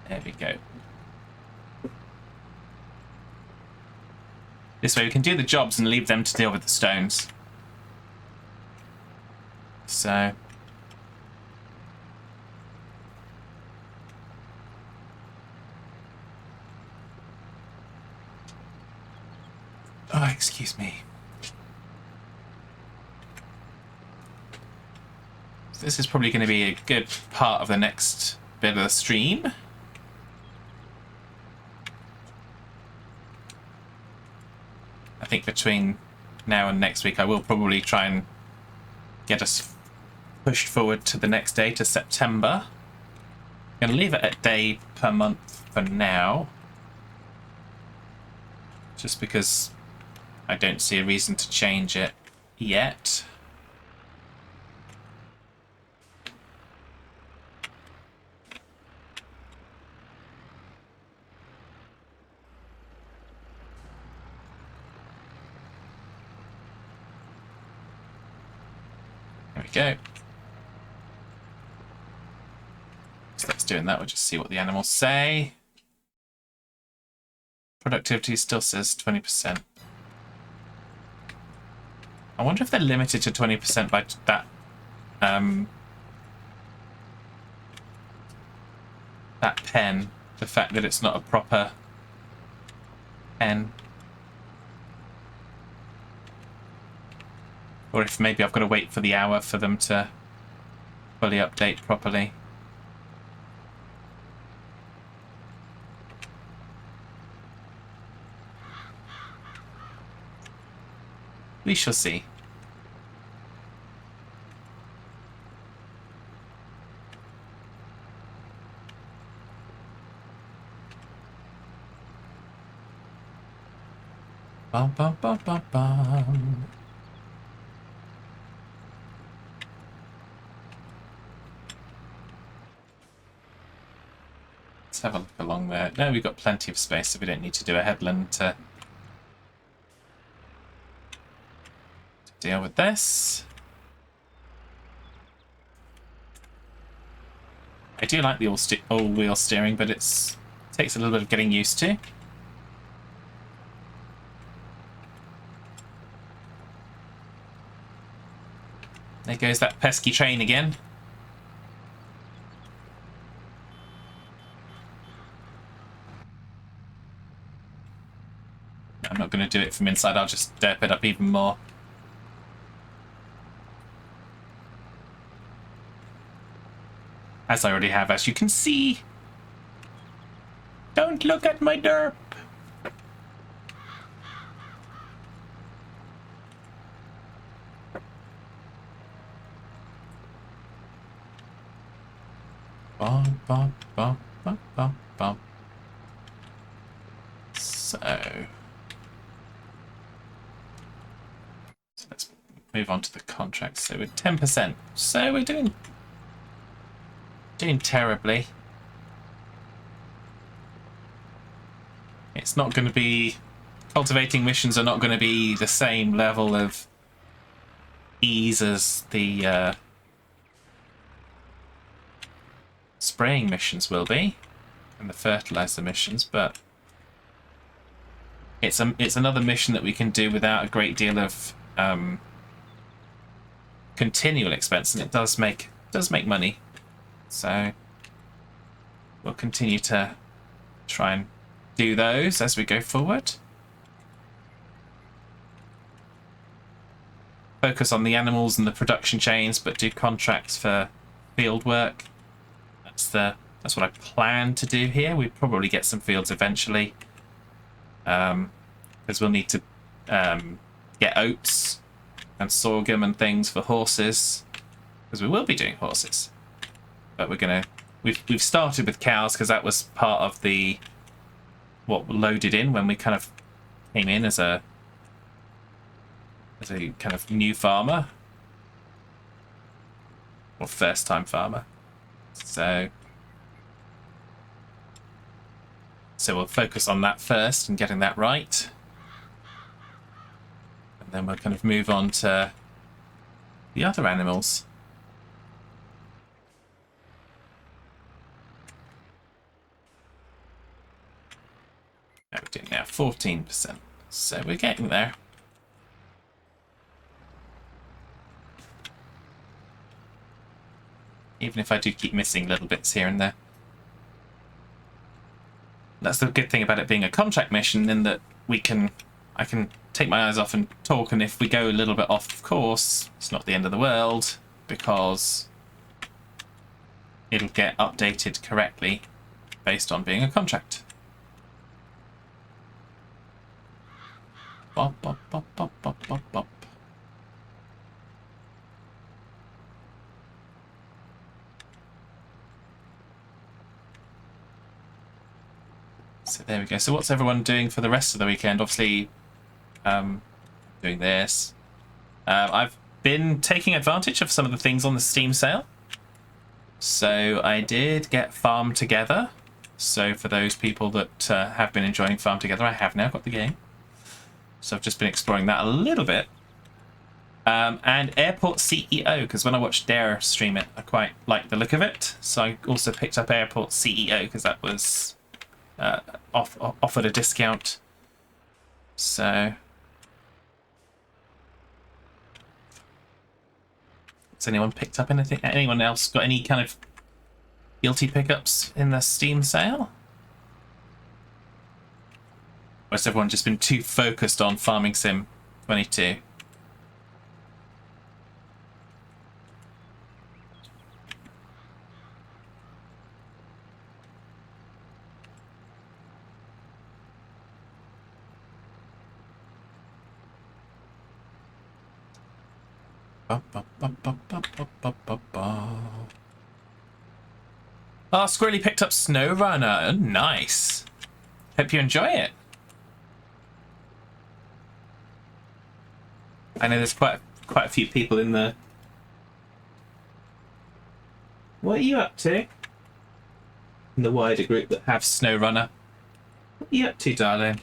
A: There we go. This way we can do the jobs and leave them to deal with the stones. So... oh, excuse me. So this is probably going to be a good part of the next bit of the stream. I think between now and next week I will probably try and get us pushed forward to the next day, to September. I'm going to leave it at day per month for now. Just because I don't see a reason to change it yet. go. So that's doing that. We'll just see what the animals say. Productivity still says 20%. I wonder if they're limited to 20% by that that pen. The fact that it's not a proper pen. Or if maybe I've got to wait for the hour for them to fully update properly. We shall see. Bum, bum, bum, bum, bum. Let's have a look along there. No, we've got plenty of space, so we don't need to do a headland to deal with this. I do like the all-wheel steering, but it takes a little bit of getting used to. There goes that pesky train again. I'm not going to do it from inside, I'll just derp it up even more. As I already have, as you can see. Don't look at my derp. Bum, bum, bum, bum, bum, bum. So let's move on to the contract. So we're 10%. So we're doing terribly. It's not going to be... Cultivating missions are not going to be the same level of ease as the spraying missions will be, and the fertilizer missions, but it's another mission that we can do without a great deal of continual expense, and it does make money. So we'll continue to try and do those as we go forward. Focus on the animals and the production chains, but do contracts for field work. That's what I plan to do here. We probably get some fields eventually, because we'll need to get oats and sorghum and things for horses, because we will be doing horses. But we've started with cows because that was part of what loaded in when we kind of came in as a kind of new farmer or first time farmer. So we'll focus on that first and getting that right, and then we'll kind of move on to the other animals. We're doing now 14%, so we're getting there. Even if I do keep missing little bits here and there. That's the good thing about it being a contract mission, in that I can take my eyes off and talk, and if we go a little bit off course, it's not the end of the world, because it'll get updated correctly based on being a contract. Bop, bop, bop, bop, bop, bop, bop. So there we go. So what's everyone doing for the rest of the weekend? Obviously, doing this. I've been taking advantage of some of the things on the Steam sale. So I did get Farm Together. So for those people that have been enjoying Farm Together, I have now got the game. So I've just been exploring that a little bit. And Airport CEO, because when I watched Dare stream it, I quite liked the look of it. So I also picked up Airport CEO because that was offered a discount. So, has anyone picked up anything? Anyone else got any kind of guilty pickups in the Steam sale? Or has everyone just been too focused on Farming Sim 22? Oh, Squirrely picked up SnowRunner. Oh, nice. Hope you enjoy it. I know there's quite a few people in the... What are you up to? In the wider group that have SnowRunner. What are you up to, darling?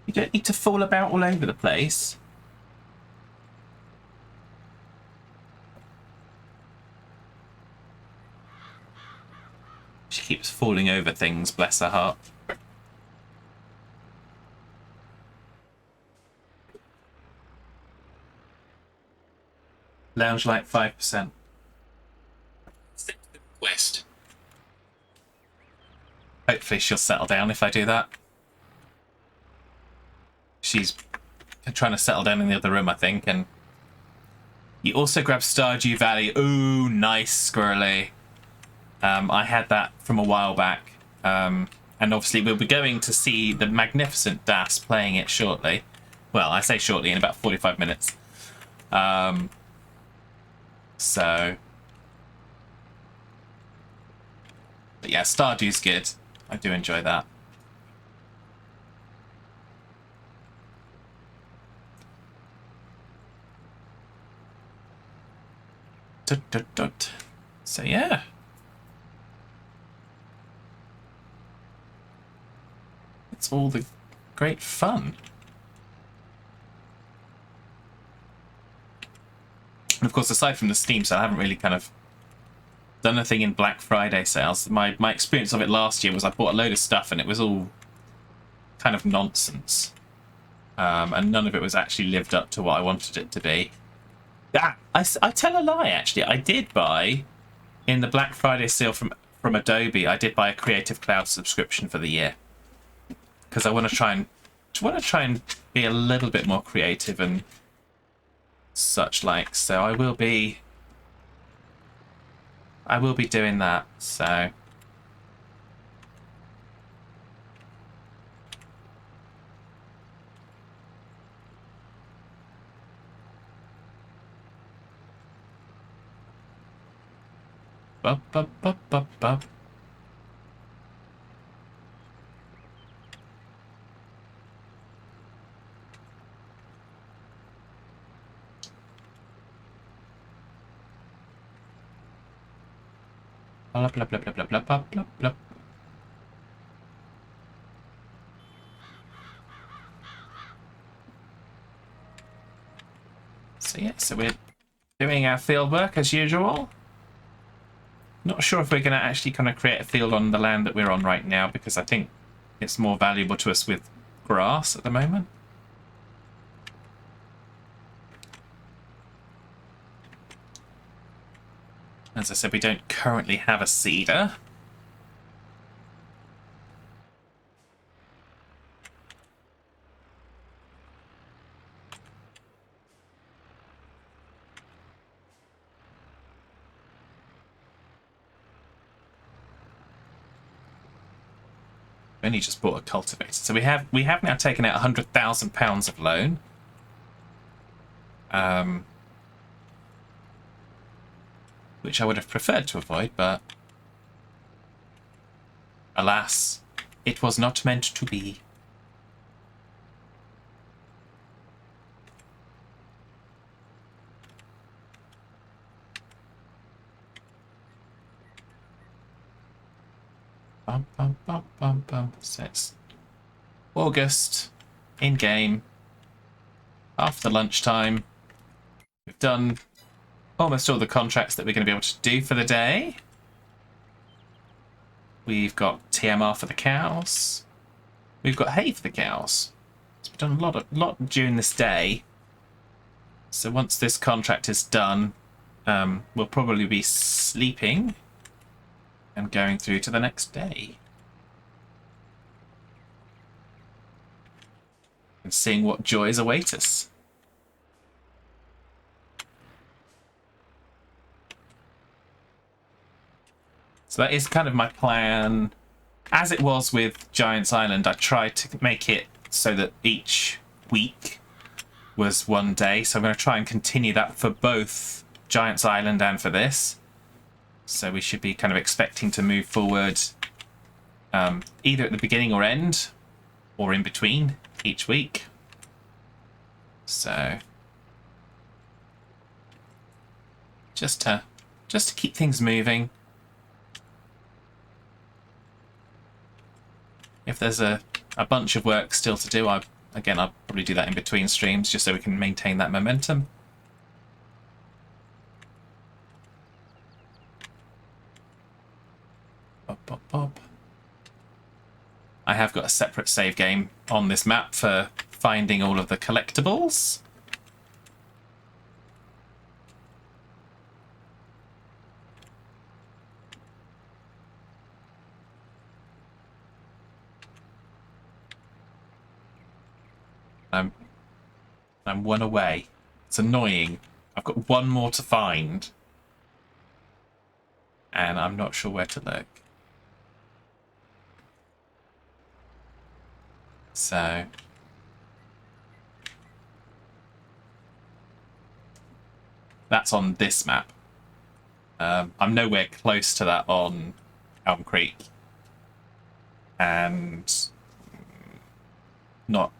A: You don't need to fall about all over the place. She keeps falling over things, bless her heart. Lounge light 5%. West. Hopefully she'll settle down if I do that. She's trying to settle down in the other room, I think, and you also grab Stardew Valley. Ooh, nice, Squirrely. I had that from a while back, and obviously we'll be going to see the magnificent Das playing it shortly. Well, I say shortly, in about 45 minutes. So, but yeah, Stardew's good. I do enjoy that. So yeah. It's all the great fun. And of course, aside from the Steam sale, I haven't really kind of done anything in Black Friday sales. My experience of it last year was I bought a load of stuff and it was all kind of nonsense. And none of it was actually lived up to what I wanted it to be. I tell a lie, actually. I did buy, in the Black Friday sale from Adobe, I did buy a Creative Cloud subscription for the year. Because I want to try and be a little bit more creative and such like. So I will be doing that. So bup, bup, bup, bup, bup. Blah blah blah blah blah blah blah blah blah. So yeah, so we're doing our field work as usual. Not sure if we're going to actually kind of create a field on the land that we're on right now, because I think it's more valuable to us with grass at the moment. As I said, we don't currently have a seeder. We only just bought a cultivator, so we have now taken out £100,000 of loan. Which I would have preferred to avoid, but alas, it was not meant to be. Bum, bum, bum, bum, bum. So it's August, in game. after lunchtime. We've done almost all the contracts that we're going to be able to do for the day. We've got TMR for the cows. We've got hay for the cows. So we've done a lot during this day. So once this contract is done, we'll probably be sleeping and going through to the next day. And seeing what joys await us. So that is kind of my plan. As it was with Giant's Island, I tried to make it so that each week was one day. So I'm going to try and continue that for both Giant's Island and for this. So we should be kind of expecting to move forward either at the beginning or end, or in between each week. So just to keep things moving. If there's a bunch of work still to do, I'll probably do that in between streams just so we can maintain that momentum. Bop, bop, bop. I have got a separate save game on this map for finding all of the collectibles. I'm one away. It's annoying. I've got one more to find. And I'm not sure where to look. So that's on this map. I'm nowhere close to that on Elm Creek. And not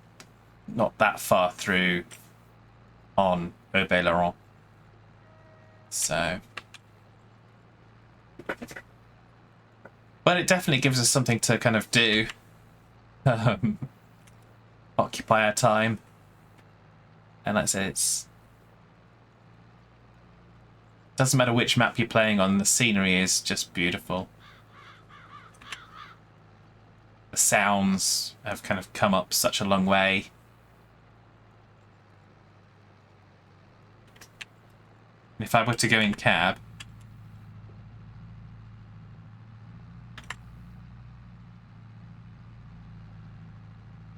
A: that far through on Aubé-Laurent. So, but it definitely gives us something to kind of do. Occupy our time. And like I said, it doesn't matter which map you're playing on, the scenery is just beautiful. The sounds have kind of come up such a long way. If I were to go in cab,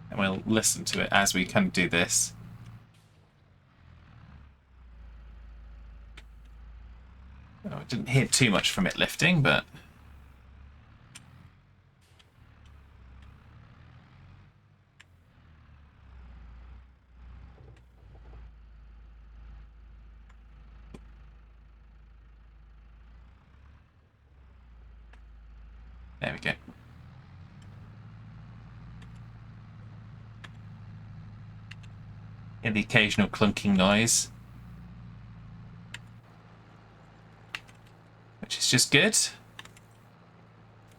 A: and we'll listen to it as we kind of do this. Oh, I didn't hear too much from it lifting, but there we go. And the occasional clunking noise, which is just good.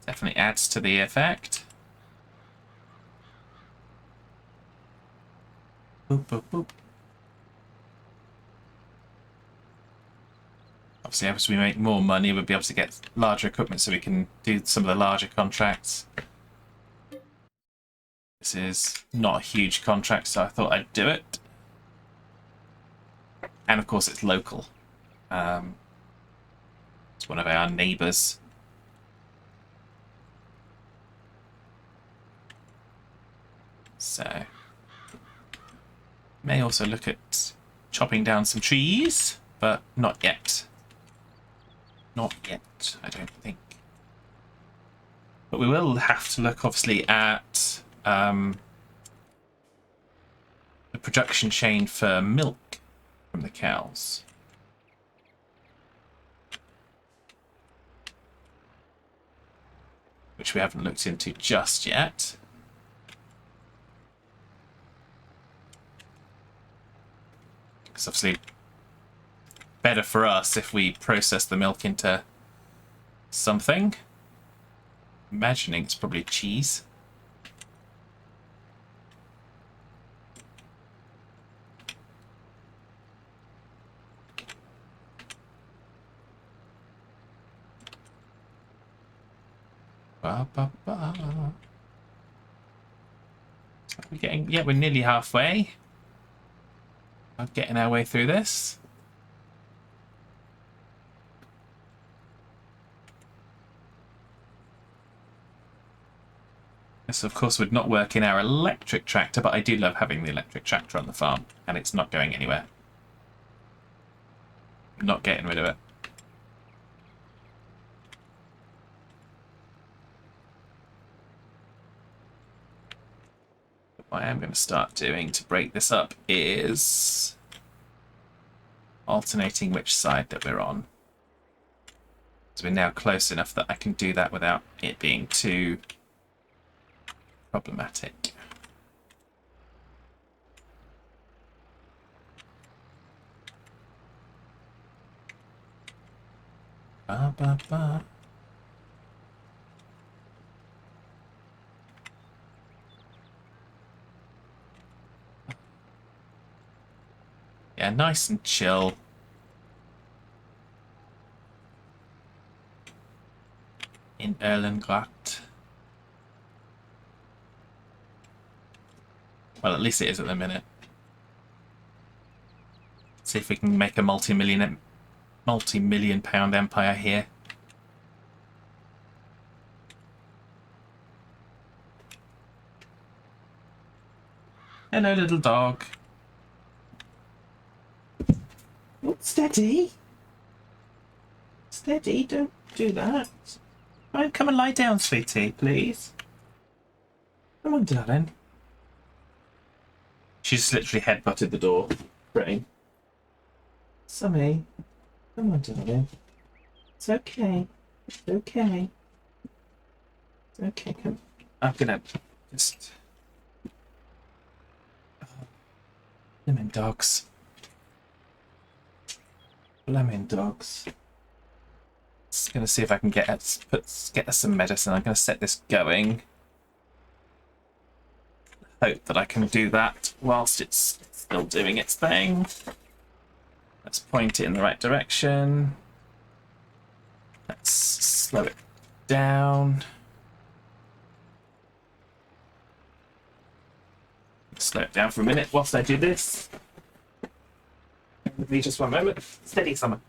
A: Definitely adds to the effect. Boop, boop, boop. Obviously, as we make more money, we'll be able to get larger equipment so we can do some of the larger contracts. This is not a huge contract, so I thought I'd do it. And of course, it's local. It's one of our neighbours. So, may also look at chopping down some trees, but not yet. Not yet, I don't think. But we will have to look, obviously, at the production chain for milk from the cows. Which we haven't looked into just yet. Because obviously, better for us if we process the milk into something. Imagining it's probably cheese. Ba, ba, ba. We're getting, yeah, we're nearly halfway. We're getting our way through this. This, of course, would not work in our electric tractor, but I do love having the electric tractor on the farm, and it's not going anywhere. I'm not getting rid of it. What I am going to start doing to break this up is alternating which side that we're on. So we're now close enough that I can do that without it being too problematic. Ba, ba, ba. Yeah, nice and chill. In Erlengrat. Well, at least it is at the minute. See if we can make a multi-million pound empire here. Hello, little dog. Oh, steady. Steady, don't do that. Come and lie down, sweetie, please. Come on, darling. She's literally headbutted the door. Right. Sammy, come on, darling. It's okay. It's okay. It's okay, come. I'm gonna just... Lemon dogs. Lemon dogs. Just gonna see if I can get us some medicine. I'm gonna set this going. Hope that I can do that whilst it's still doing its thing. Let's point it in the right direction. Let's slow it down. Slow it down for a minute whilst I do this. Give me just one moment. Steady, Summer.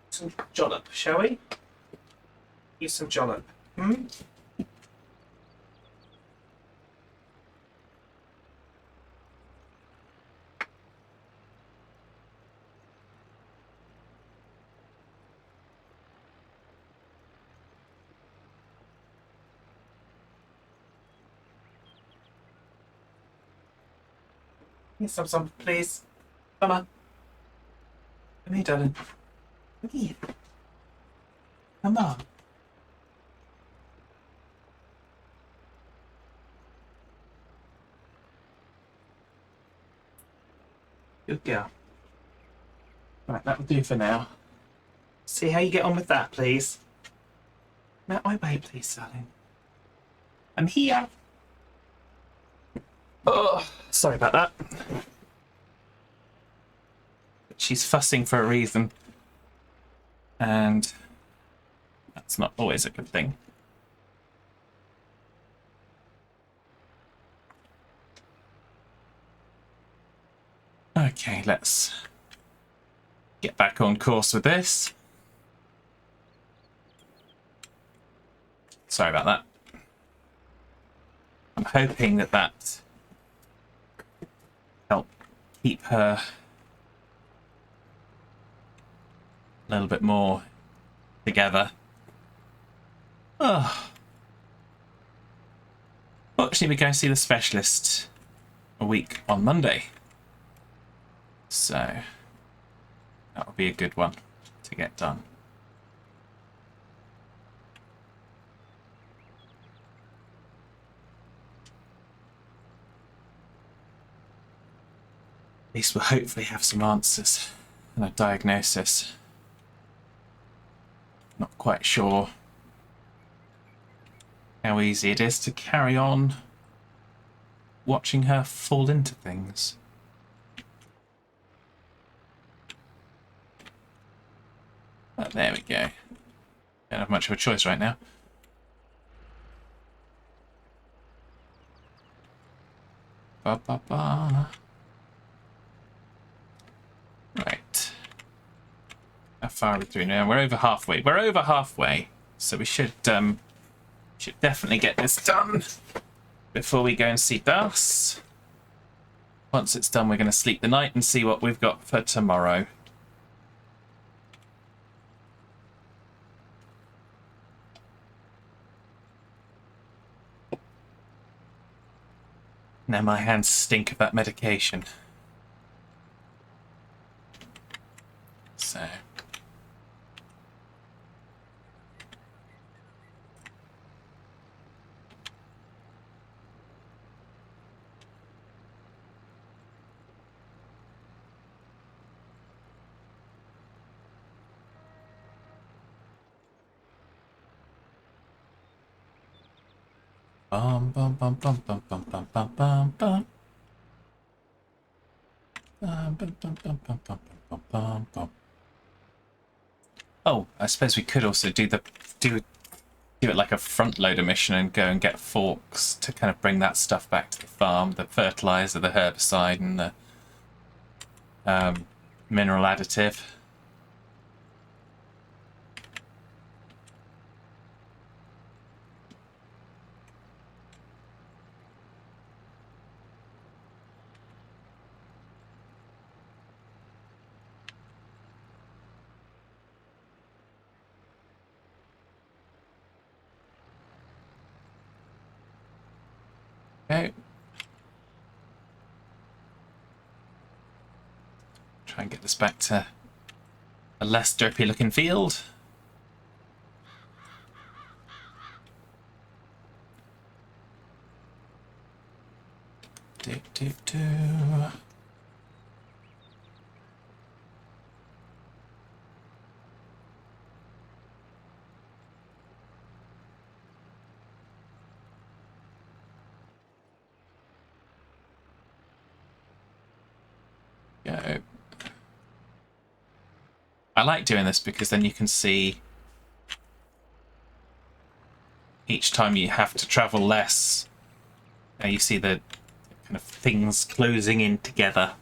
A: Some jollop, shall we? Use some jollop. Hmm? Yes, some, please. Mama. Come here, darling. Come here. Come on. Good girl. Right, that'll do for now. See how you get on with that, please. Out my way, please, darling. I'm here. Oh, sorry about that. She's fussing for a reason. And that's not always a good thing. Okay, let's get back on course with this. Sorry about that. I'm hoping that help keep her a little bit more together. Oh. Actually, we're going to see the specialist a week on Monday. So that will be a good one to get done. At least we'll hopefully have some answers and a diagnosis. Not quite sure how easy it is to carry on watching her fall into things. Oh, there we go. Don't have much of a choice right now. Ba ba ba. Right. How far are we through now? We're over halfway. We're over halfway, so we should definitely get this done before we go and see Das. Once it's done, we're going to sleep the night and see what we've got for tomorrow. Now my hands stink of that medication. So... Bum bum bum bum bum bum bum bum bum bum. Bum bum bum bum bum bum bum bum bum. Oh, I suppose we could also do it like a front loader mission and go and get forks to kind of bring that stuff back to the farm, the fertilizer, the herbicide, and the mineral additive. Okay. Try and get this back to a less derpy looking field. Do do do. Go. I like doing this because then you can see each time you have to travel less. You see the kind of things closing in together.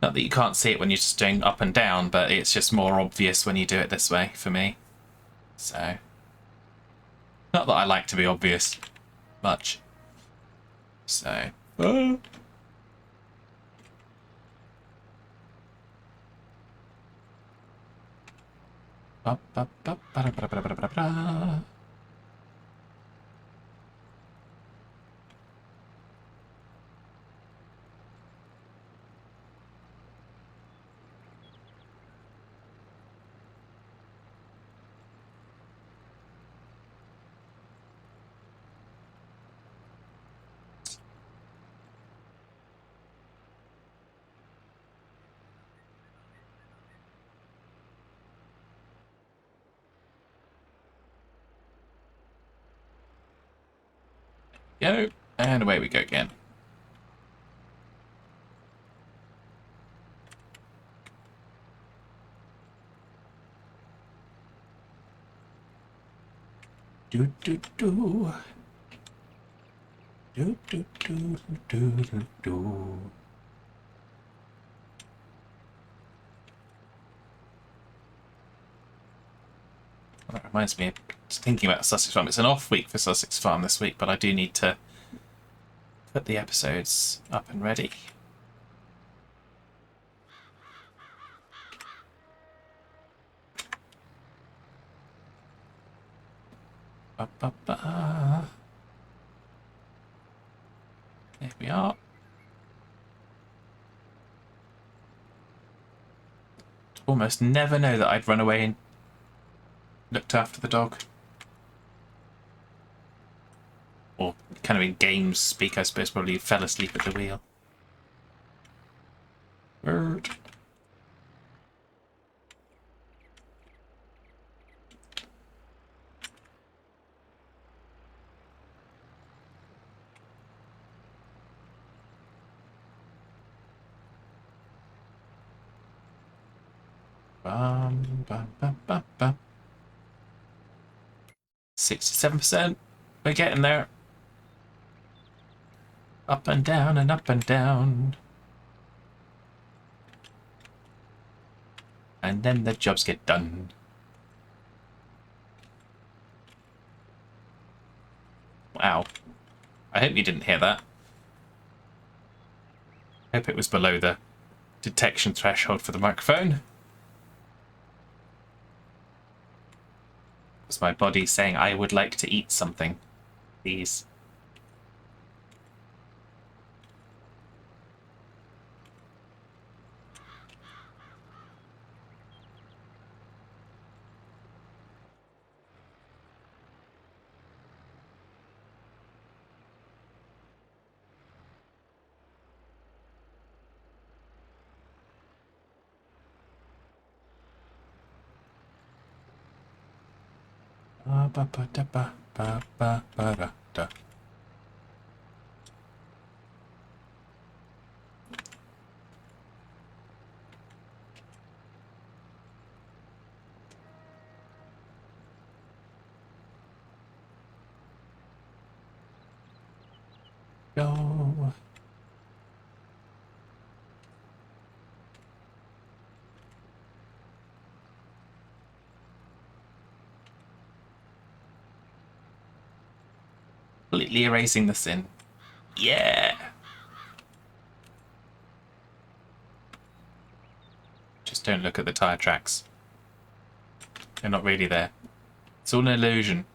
A: Not that you can't see it when you're just doing up and down, but it's just more obvious when you do it this way for me. So, not that I like to be obvious much. So, go, and away we go again. Do do do. Do do do do do do. Well, that reminds me of thinking about Sussex Farm. It's an off week for Sussex Farm this week, but I do need to put the episodes up and ready. Ba, ba, ba. There we are. Almost never know that I'd run away and looked after the dog. Or kind of in games speak, I suppose, probably fell asleep at the wheel. Bird. Bum, bum, bum, bum, bum. 67%. We're getting there. Up and down and up and down. And then the jobs get done. Wow. I hope you didn't hear that. I hope it was below the detection threshold for the microphone. It's my body saying I would like to eat something. Please. Ba-ba-da-ba-ba-ba-ba-da. Go. Completely erasing the sin. Yeah. Just don't look at the tire tracks. They're not really there. It's all an illusion.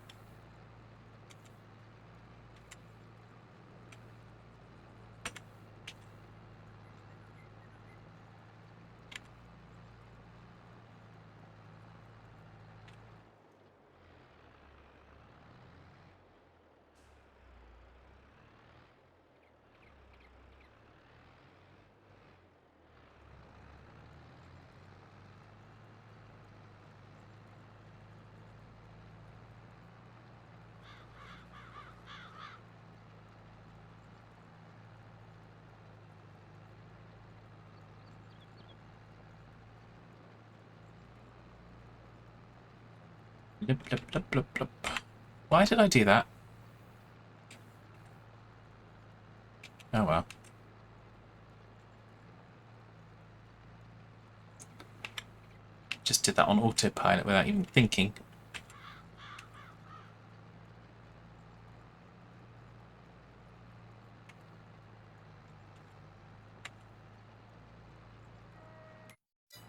A: Blip, blip, blip, blip, blip. Why did I do that? Oh well. Just did that on autopilot without even thinking.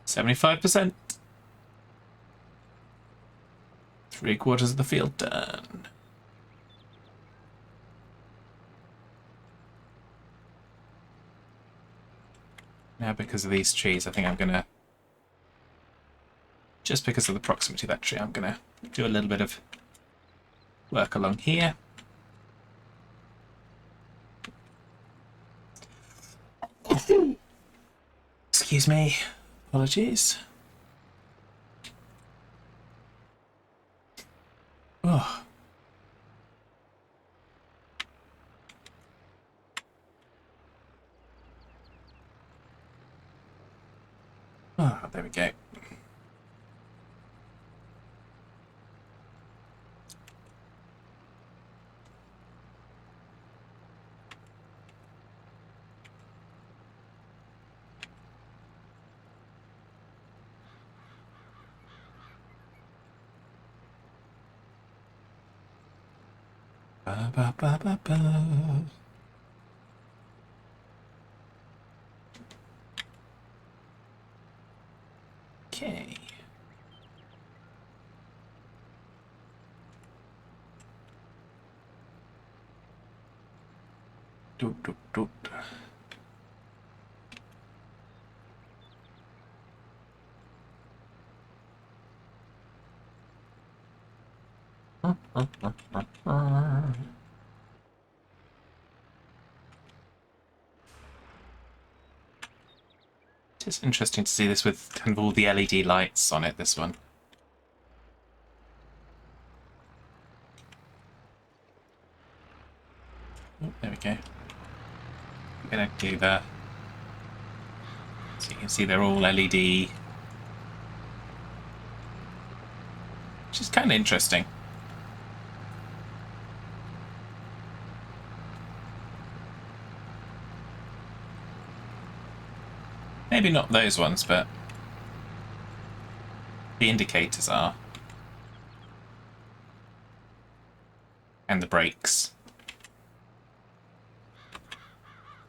A: %75%. 3/4 of the field done. Now, because of these trees, I think I'm gonna, just because of the proximity of that tree, I'm gonna do a little bit of work along here. Excuse me. Apologies. Oh. Oh, there we go. Ba, ba, ba, ba, ba. Okay. Doot, doot, doot. It's interesting to see this with kind of all the LED lights on it, this one. Oh, there we go. I'm gonna do that. So you can see they're all LED. which is kind of interesting. Maybe not those ones, but the indicators are. And the brakes.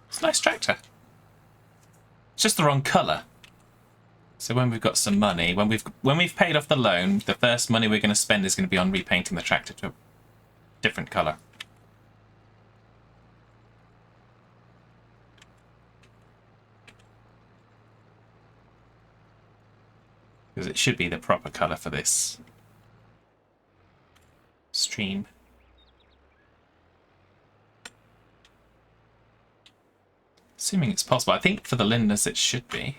A: It's a nice tractor. It's just the wrong colour. So when we've got some money, when we've paid off the loan, the first money we're going to spend is going to be on repainting the tractor to a different colour. Because it should be the proper colour for this stream. Assuming it's possible. I think for the Lindners it should be.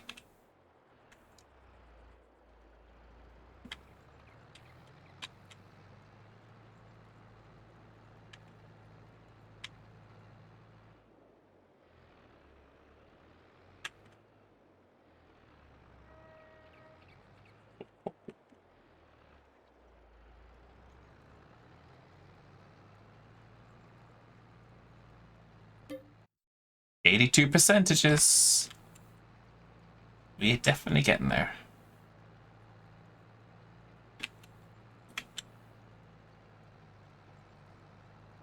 A: %. We're definitely getting there.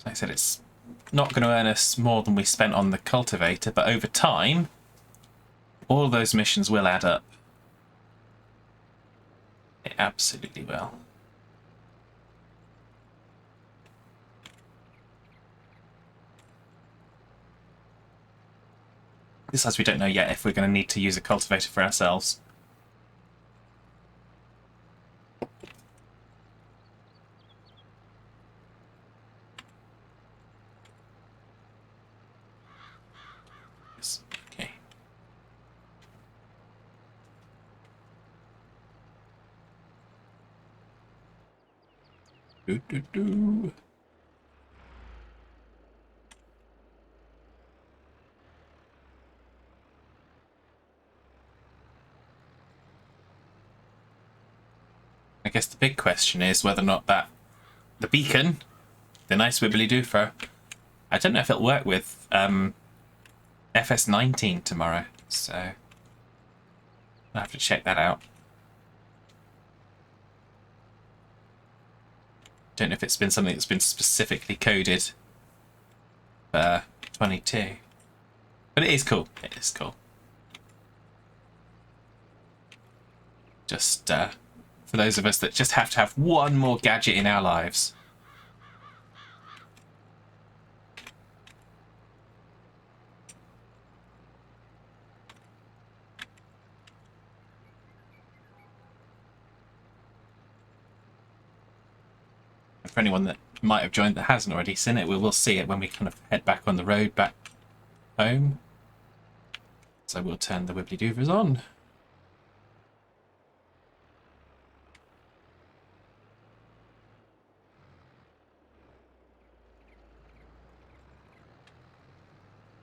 A: Like I said, it's not going to earn us more than we spent on the cultivator, but over time, all those missions will add up. It absolutely will. Besides, we don't know yet if we're going to need to use a cultivator for ourselves. Yes. Okay. Do. I guess the big question is whether or not the beacon, the nice wibbly doofer, I don't know if it'll work with FS19 tomorrow, so I'll have to check that out. Don't know if it's been something that's been specifically coded for 22, but it is cool. It is cool. Just for those of us that just have to have one more gadget in our lives. And for anyone that might have joined that hasn't already seen it, we will see it when we kind of head back on the road back home. So we'll turn the wibbly doovers on.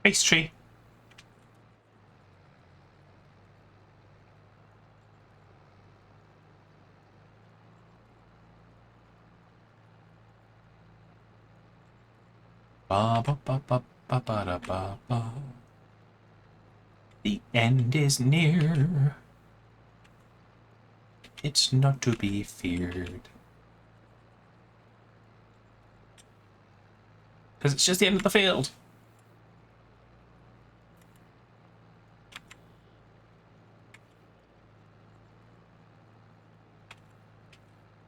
A: Face tree. Ba ba ba ba ba ba da ba ba. The end is near. It's not to be feared. Because it's just the end of the field.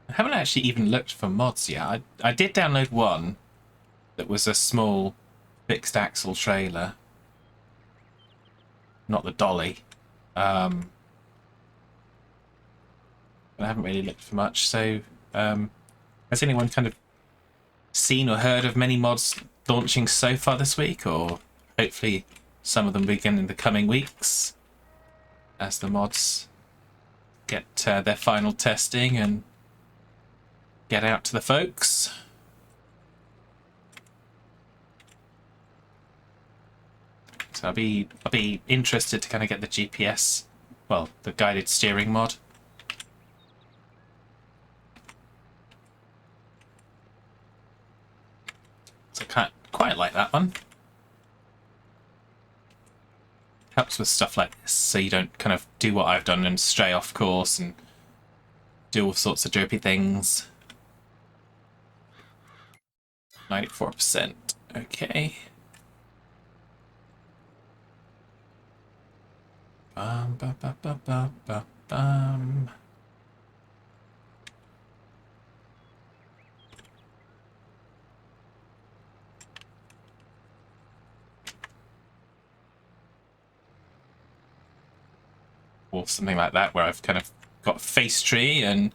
A: I haven't actually even looked for mods yet. I did download one that was a small fixed axle trailer. Not the dolly. But I haven't really looked for much. So has anyone kind of seen or heard of many mods launching so far this week? Or hopefully some of them begin in the coming weeks as the mods get their final testing and get out to the folks. So I'll be interested to kind of get the GPS, well, the guided steering mod. So I can't quite like that one. Helps with stuff like this, so you don't kind of do what I've done and stray off course and do all sorts of derpy things. 94%. Okay. Bum, bum, bum, bum, bum, bum, bum. Or something like that, where I've kind of got a face tree and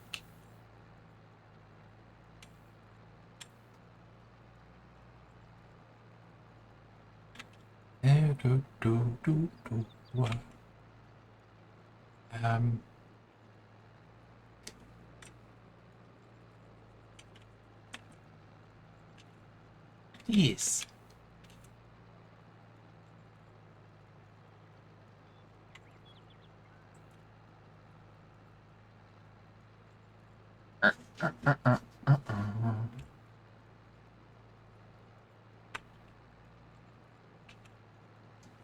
A: yes.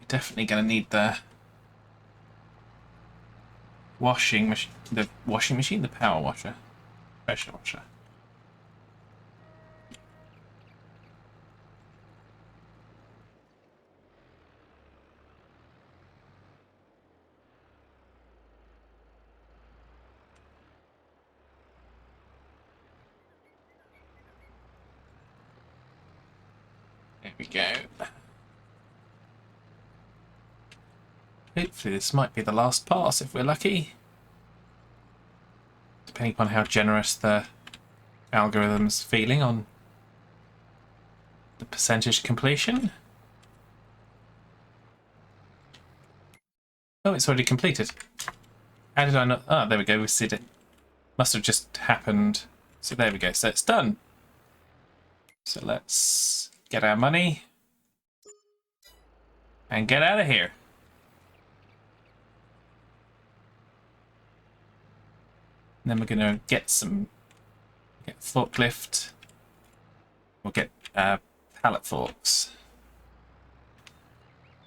A: Definitely going to need the washing machine. The power washer, pressure washer. There we go. Hopefully this might be the last pass if we're lucky. Depending upon how generous the algorithm's feeling on the percentage completion. Oh, it's already completed. How did I not? Oh, there we go. We see it. Must have just happened. So there we go. So it's done. So let's get our money and get out of here. And then we're going to get forklift. We'll get pallet forks.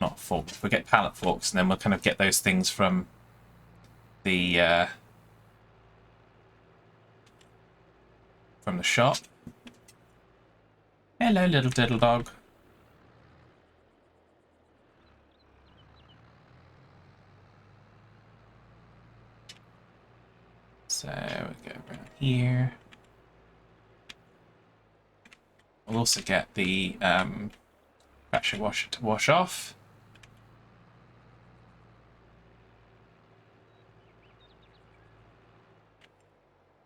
A: Not forks. We'll get pallet forks, and then we'll kind of get those things from the shop. Hello, little diddle dog. So we go around here. We'll also get the pressure washer to wash off.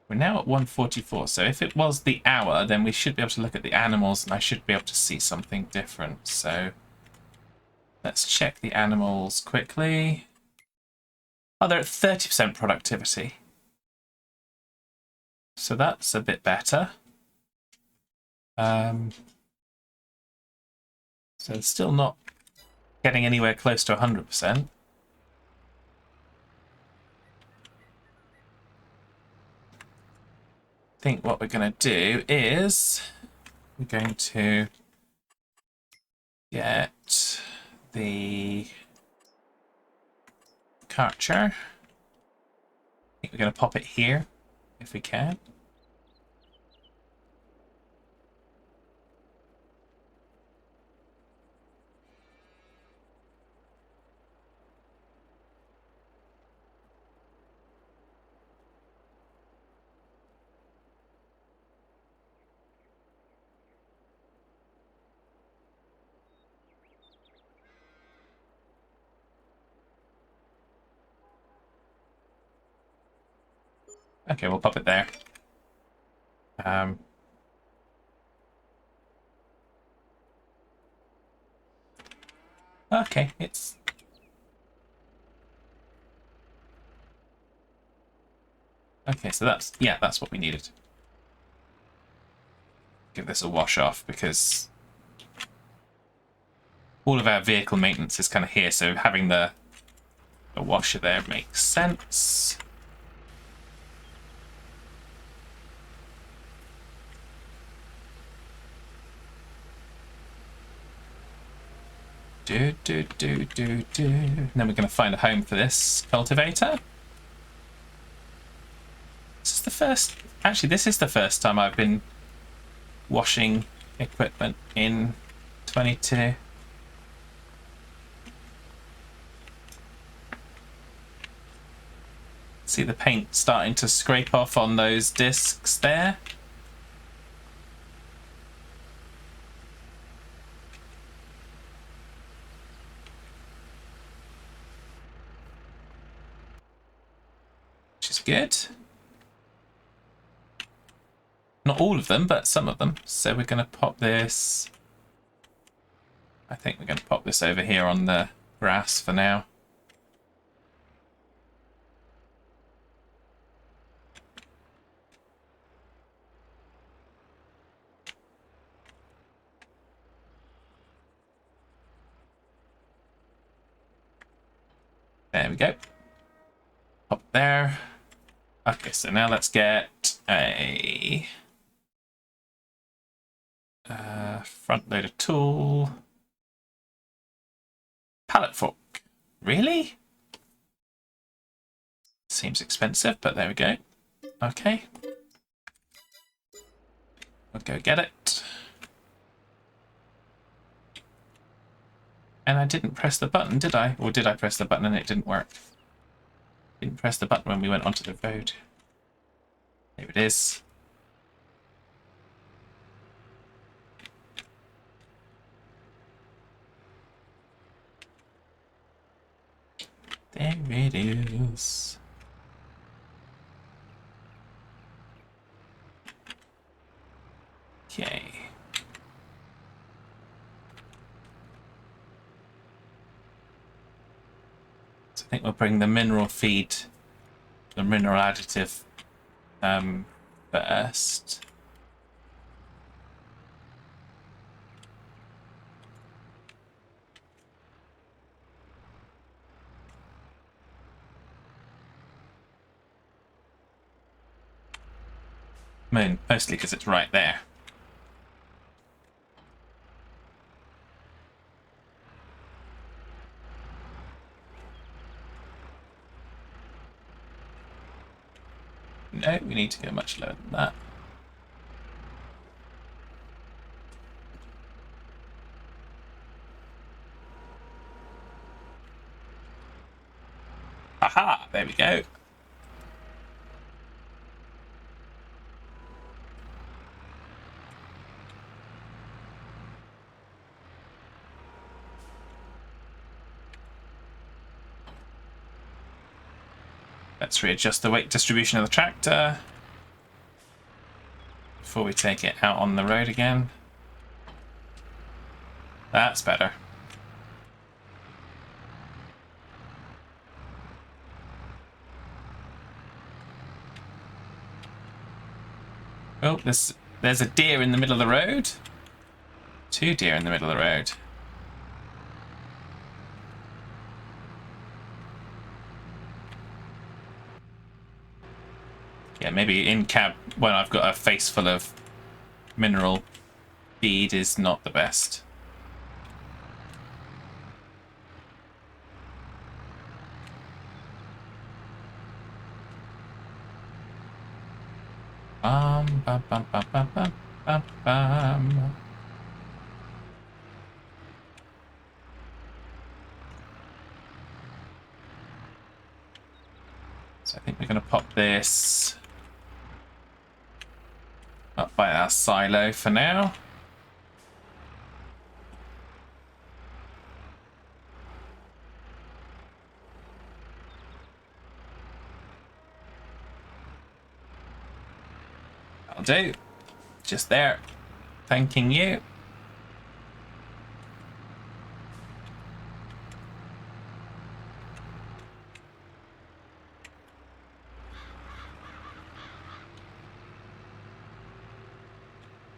A: We're now at 1:44, so if it was the hour, then we should be able to look at the animals and I should be able to see something different. So let's check the animals quickly. Oh, they're at 30% productivity. So that's a bit better. So it's still not getting anywhere close to 100%. I think what we're going to do is we're going to get the Karcher. I think we're going to pop it here if we can. Okay, we'll pop it there. Okay, it's... Okay, so that's what we needed. Give this a wash off because all of our vehicle maintenance is kind of here, so having the washer there makes sense. Then we're going to find a home for this cultivator. This is the first... Actually, this is the first time I've been washing equipment in 22. See the paint starting to scrape off on those discs there. Which is good. Not all of them, but some of them. So we're going to pop this... I think we're going to pop this over here on the grass for now. There we go. Up there. Okay, so now let's get a front loader tool. Pallet fork. Really? Seems expensive, but there we go. Okay. We'll go get it. And I didn't press the button, did I? Or did I press the button and it didn't work? Didn't press the button when we went onto the road. There it is. There it is. Okay. So I think we'll bring the mineral feed, the mineral additive first. Mostly because it's right there. No, we need to go much lower than that. Aha! There we go. Let's readjust the weight distribution of the tractor before we take it out on the road again. That's better. Oh, there's a deer in the middle of the road. 2 deer in the middle of the road. Yeah, maybe in cab when I've got a face full of mineral feed is not the best. Bum, bum, bum, bum, bum, bum, bum, bum. So I think we're going to pop this up by our silo for now. That'll do. Just there. Thanking you.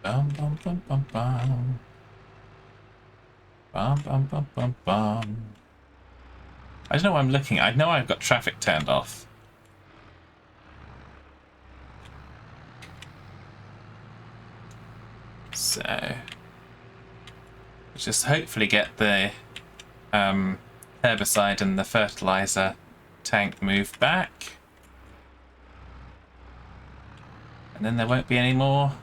A: Bum bum bum bum bum. Bum bum bum bum bum. I don't know why I'm looking. I know I've got traffic turned off. So just hopefully get the herbicide and the fertilizer tank move back. And then there won't be any more.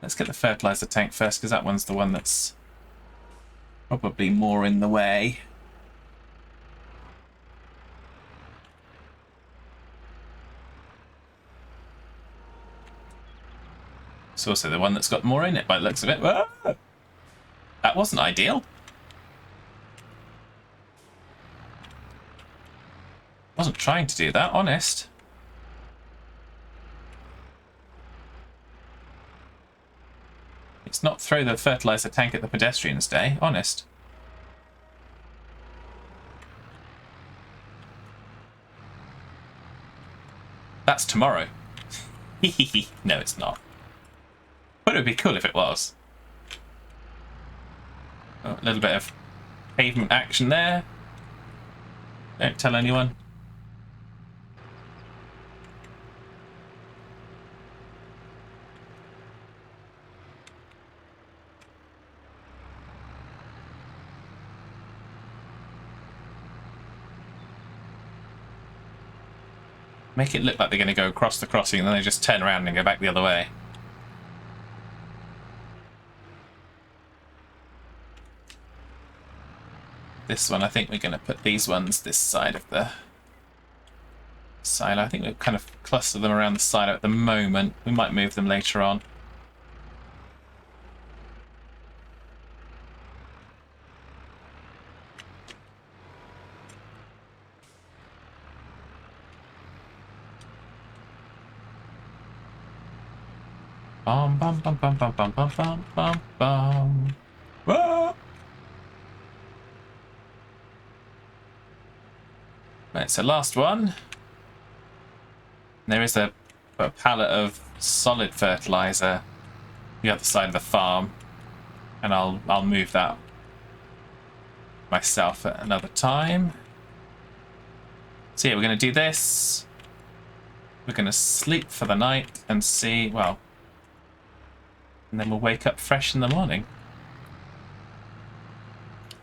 A: Let's get the fertilizer tank first, because that one's the one that's probably more in the way. It's also the one that's got more in it by the looks of it. Ah! That wasn't ideal. Wasn't trying to do that, honest. It's not throw the fertilizer tank at the pedestrians day, honest. That's tomorrow. No, it's not. But it would be cool if it was. Oh, a little bit of pavement action there. Don't tell anyone. Make it look like they're going to go across the crossing and then they just turn around and go back the other way. This one, I think we're going to put these ones this side of the silo. I think we've kind of clustered them around the silo at the moment. We might move them later on. Bum bum bum bum bum bum bum bum bum bum. Whoa! Right, so last one. There is a pallet of solid fertilizer the other side of the farm, and I'll move that myself at another time. So yeah, we're going to do this. We're going to sleep for the night and see, well, and then we'll wake up fresh in the morning.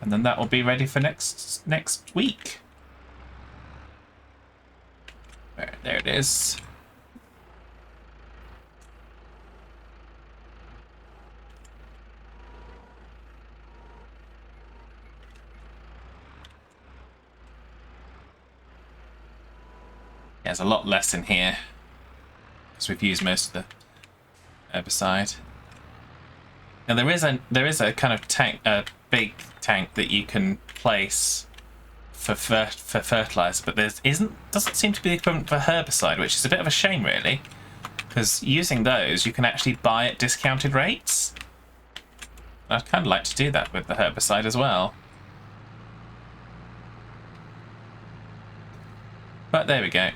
A: And then that will be ready for next week. There it is. There's a lot less in here because we've used most of the herbicide. Now there is a kind of tank, a big tank that you can place for fertilizer, but doesn't seem to be the equivalent for herbicide, which is a bit of a shame, really, because using those you can actually buy at discounted rates. I'd kind of like to do that with the herbicide as well. But there we go.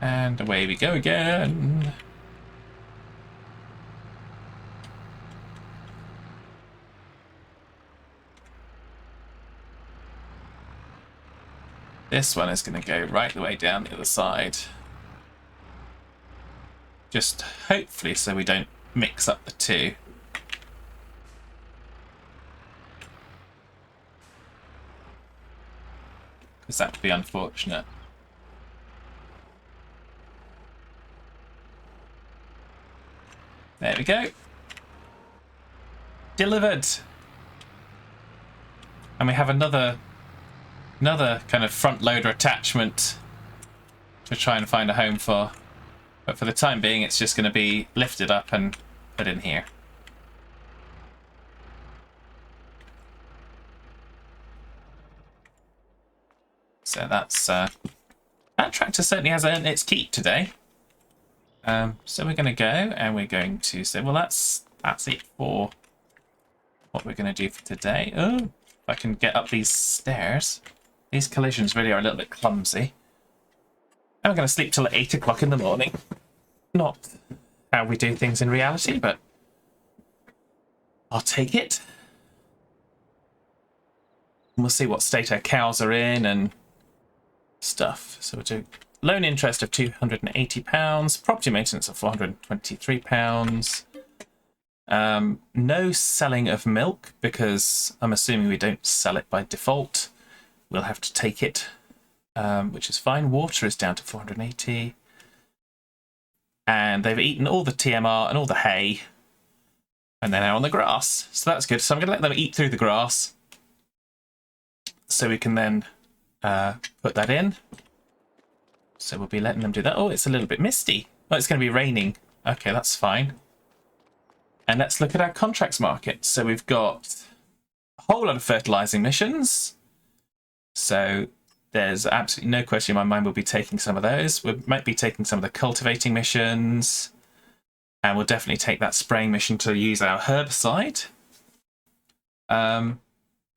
A: And away we go again. This one is going to go right the way down the other side. Just hopefully so we don't mix up the two. Because that would be unfortunate. There we go. Delivered. And we have another kind of front loader attachment to try and find a home for. But for the time being, it's just going to be lifted up and put in here. So that's that tractor certainly has earned its keep today. So we're going to go and we're going to say, well, that's it for what we're going to do for today. Oh, if I can get up these stairs. These collisions really are a little bit clumsy. And we're going to sleep till 8 o'clock in the morning. Not how we do things in reality, but I'll take it. We'll see what state our cows are in and stuff. So we'll do loan interest of £280, property maintenance of £423. No selling of milk, because I'm assuming we don't sell it by default. We'll have to take it, which is fine. Water is down to 480. And they've eaten all the TMR and all the hay. And they're now on the grass. So that's good. So I'm going to let them eat through the grass. So we can then put that in. So we'll be letting them do that. Oh, it's a little bit misty. Oh, it's going to be raining. Okay, that's fine. And let's look at our contracts market. So we've got a whole lot of fertilizing missions. So there's absolutely no question in my mind we'll be taking some of those. We might be taking some of the cultivating missions. And we'll definitely take that spraying mission to use our herbicide.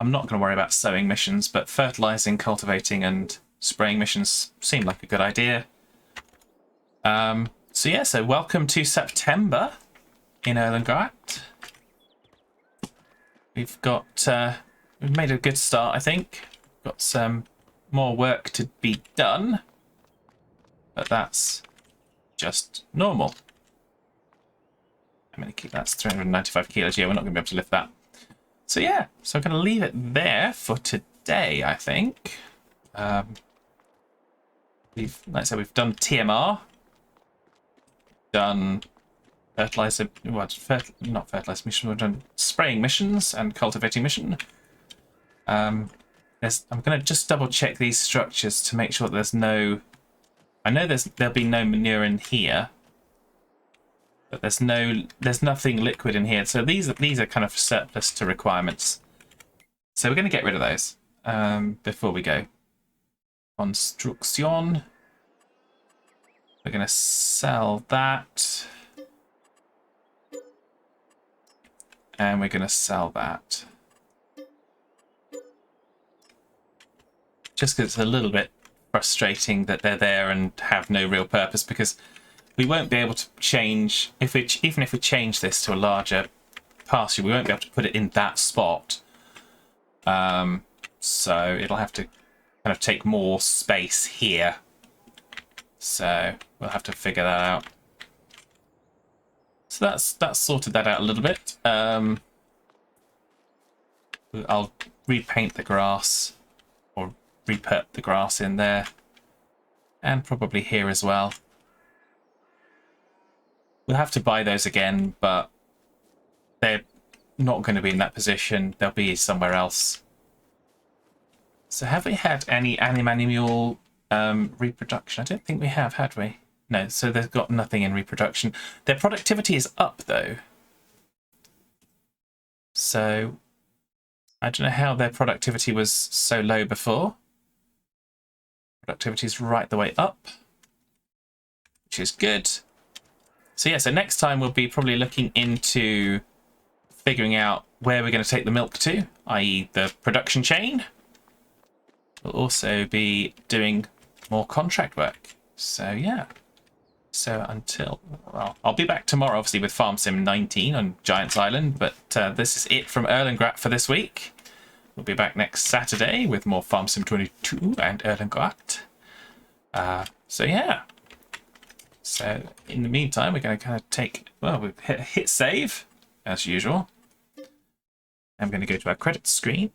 A: I'm not going to worry about sowing missions, but fertilizing, cultivating, and spraying missions seem like a good idea. So yeah, so welcome to September in Erlengrat. We've made a good start, I think. Got some more work to be done, but that's just normal. I'm going to keep that's 395 kilos. Yeah, we're not going to be able to lift that. So yeah, so I'm going to leave it there for today, I think. Like I said, we've done TMR, done fertilizer, not fertilizer mission, we've done spraying missions and cultivating mission. I'm going to just double check these structures to make sure there's no, I know there'll be no manure in here, but there's nothing liquid in here. So these are kind of surplus to requirements. So we're going to get rid of those before we go. Construction. We're going to sell that. And we're going to sell that. Just because it's a little bit frustrating that they're there and have no real purpose, because we won't be able to change, even if we change this to a larger pasture, we won't be able to put it in that spot. So it'll have to kind of take more space here. So we'll have to figure that out. So that's sorted that out a little bit. I'll repaint the grass, or reput the grass in there, and probably here as well. We'll have to buy those again, but they're not going to be in that position. They'll be somewhere else. So have we had any animal reproduction? I don't think we have, had we? No, so they've got nothing in reproduction. Their productivity is up, though. So I don't know how their productivity was so low before. Productivity is right the way up, which is good. So yeah, so next time we'll be probably looking into figuring out where we're going to take the milk to, i.e. the production chain. We'll also be doing more contract work. So yeah. So well, I'll be back tomorrow, obviously, with Farm Sim 19 on Giants Island, but this is it from Erlengrat for this week. We'll be back next Saturday with more Farm Sim 22 and Erlengrat. So yeah. So in the meantime, we're going to kind of we hit save, as usual. I'm going to go to our credits screen.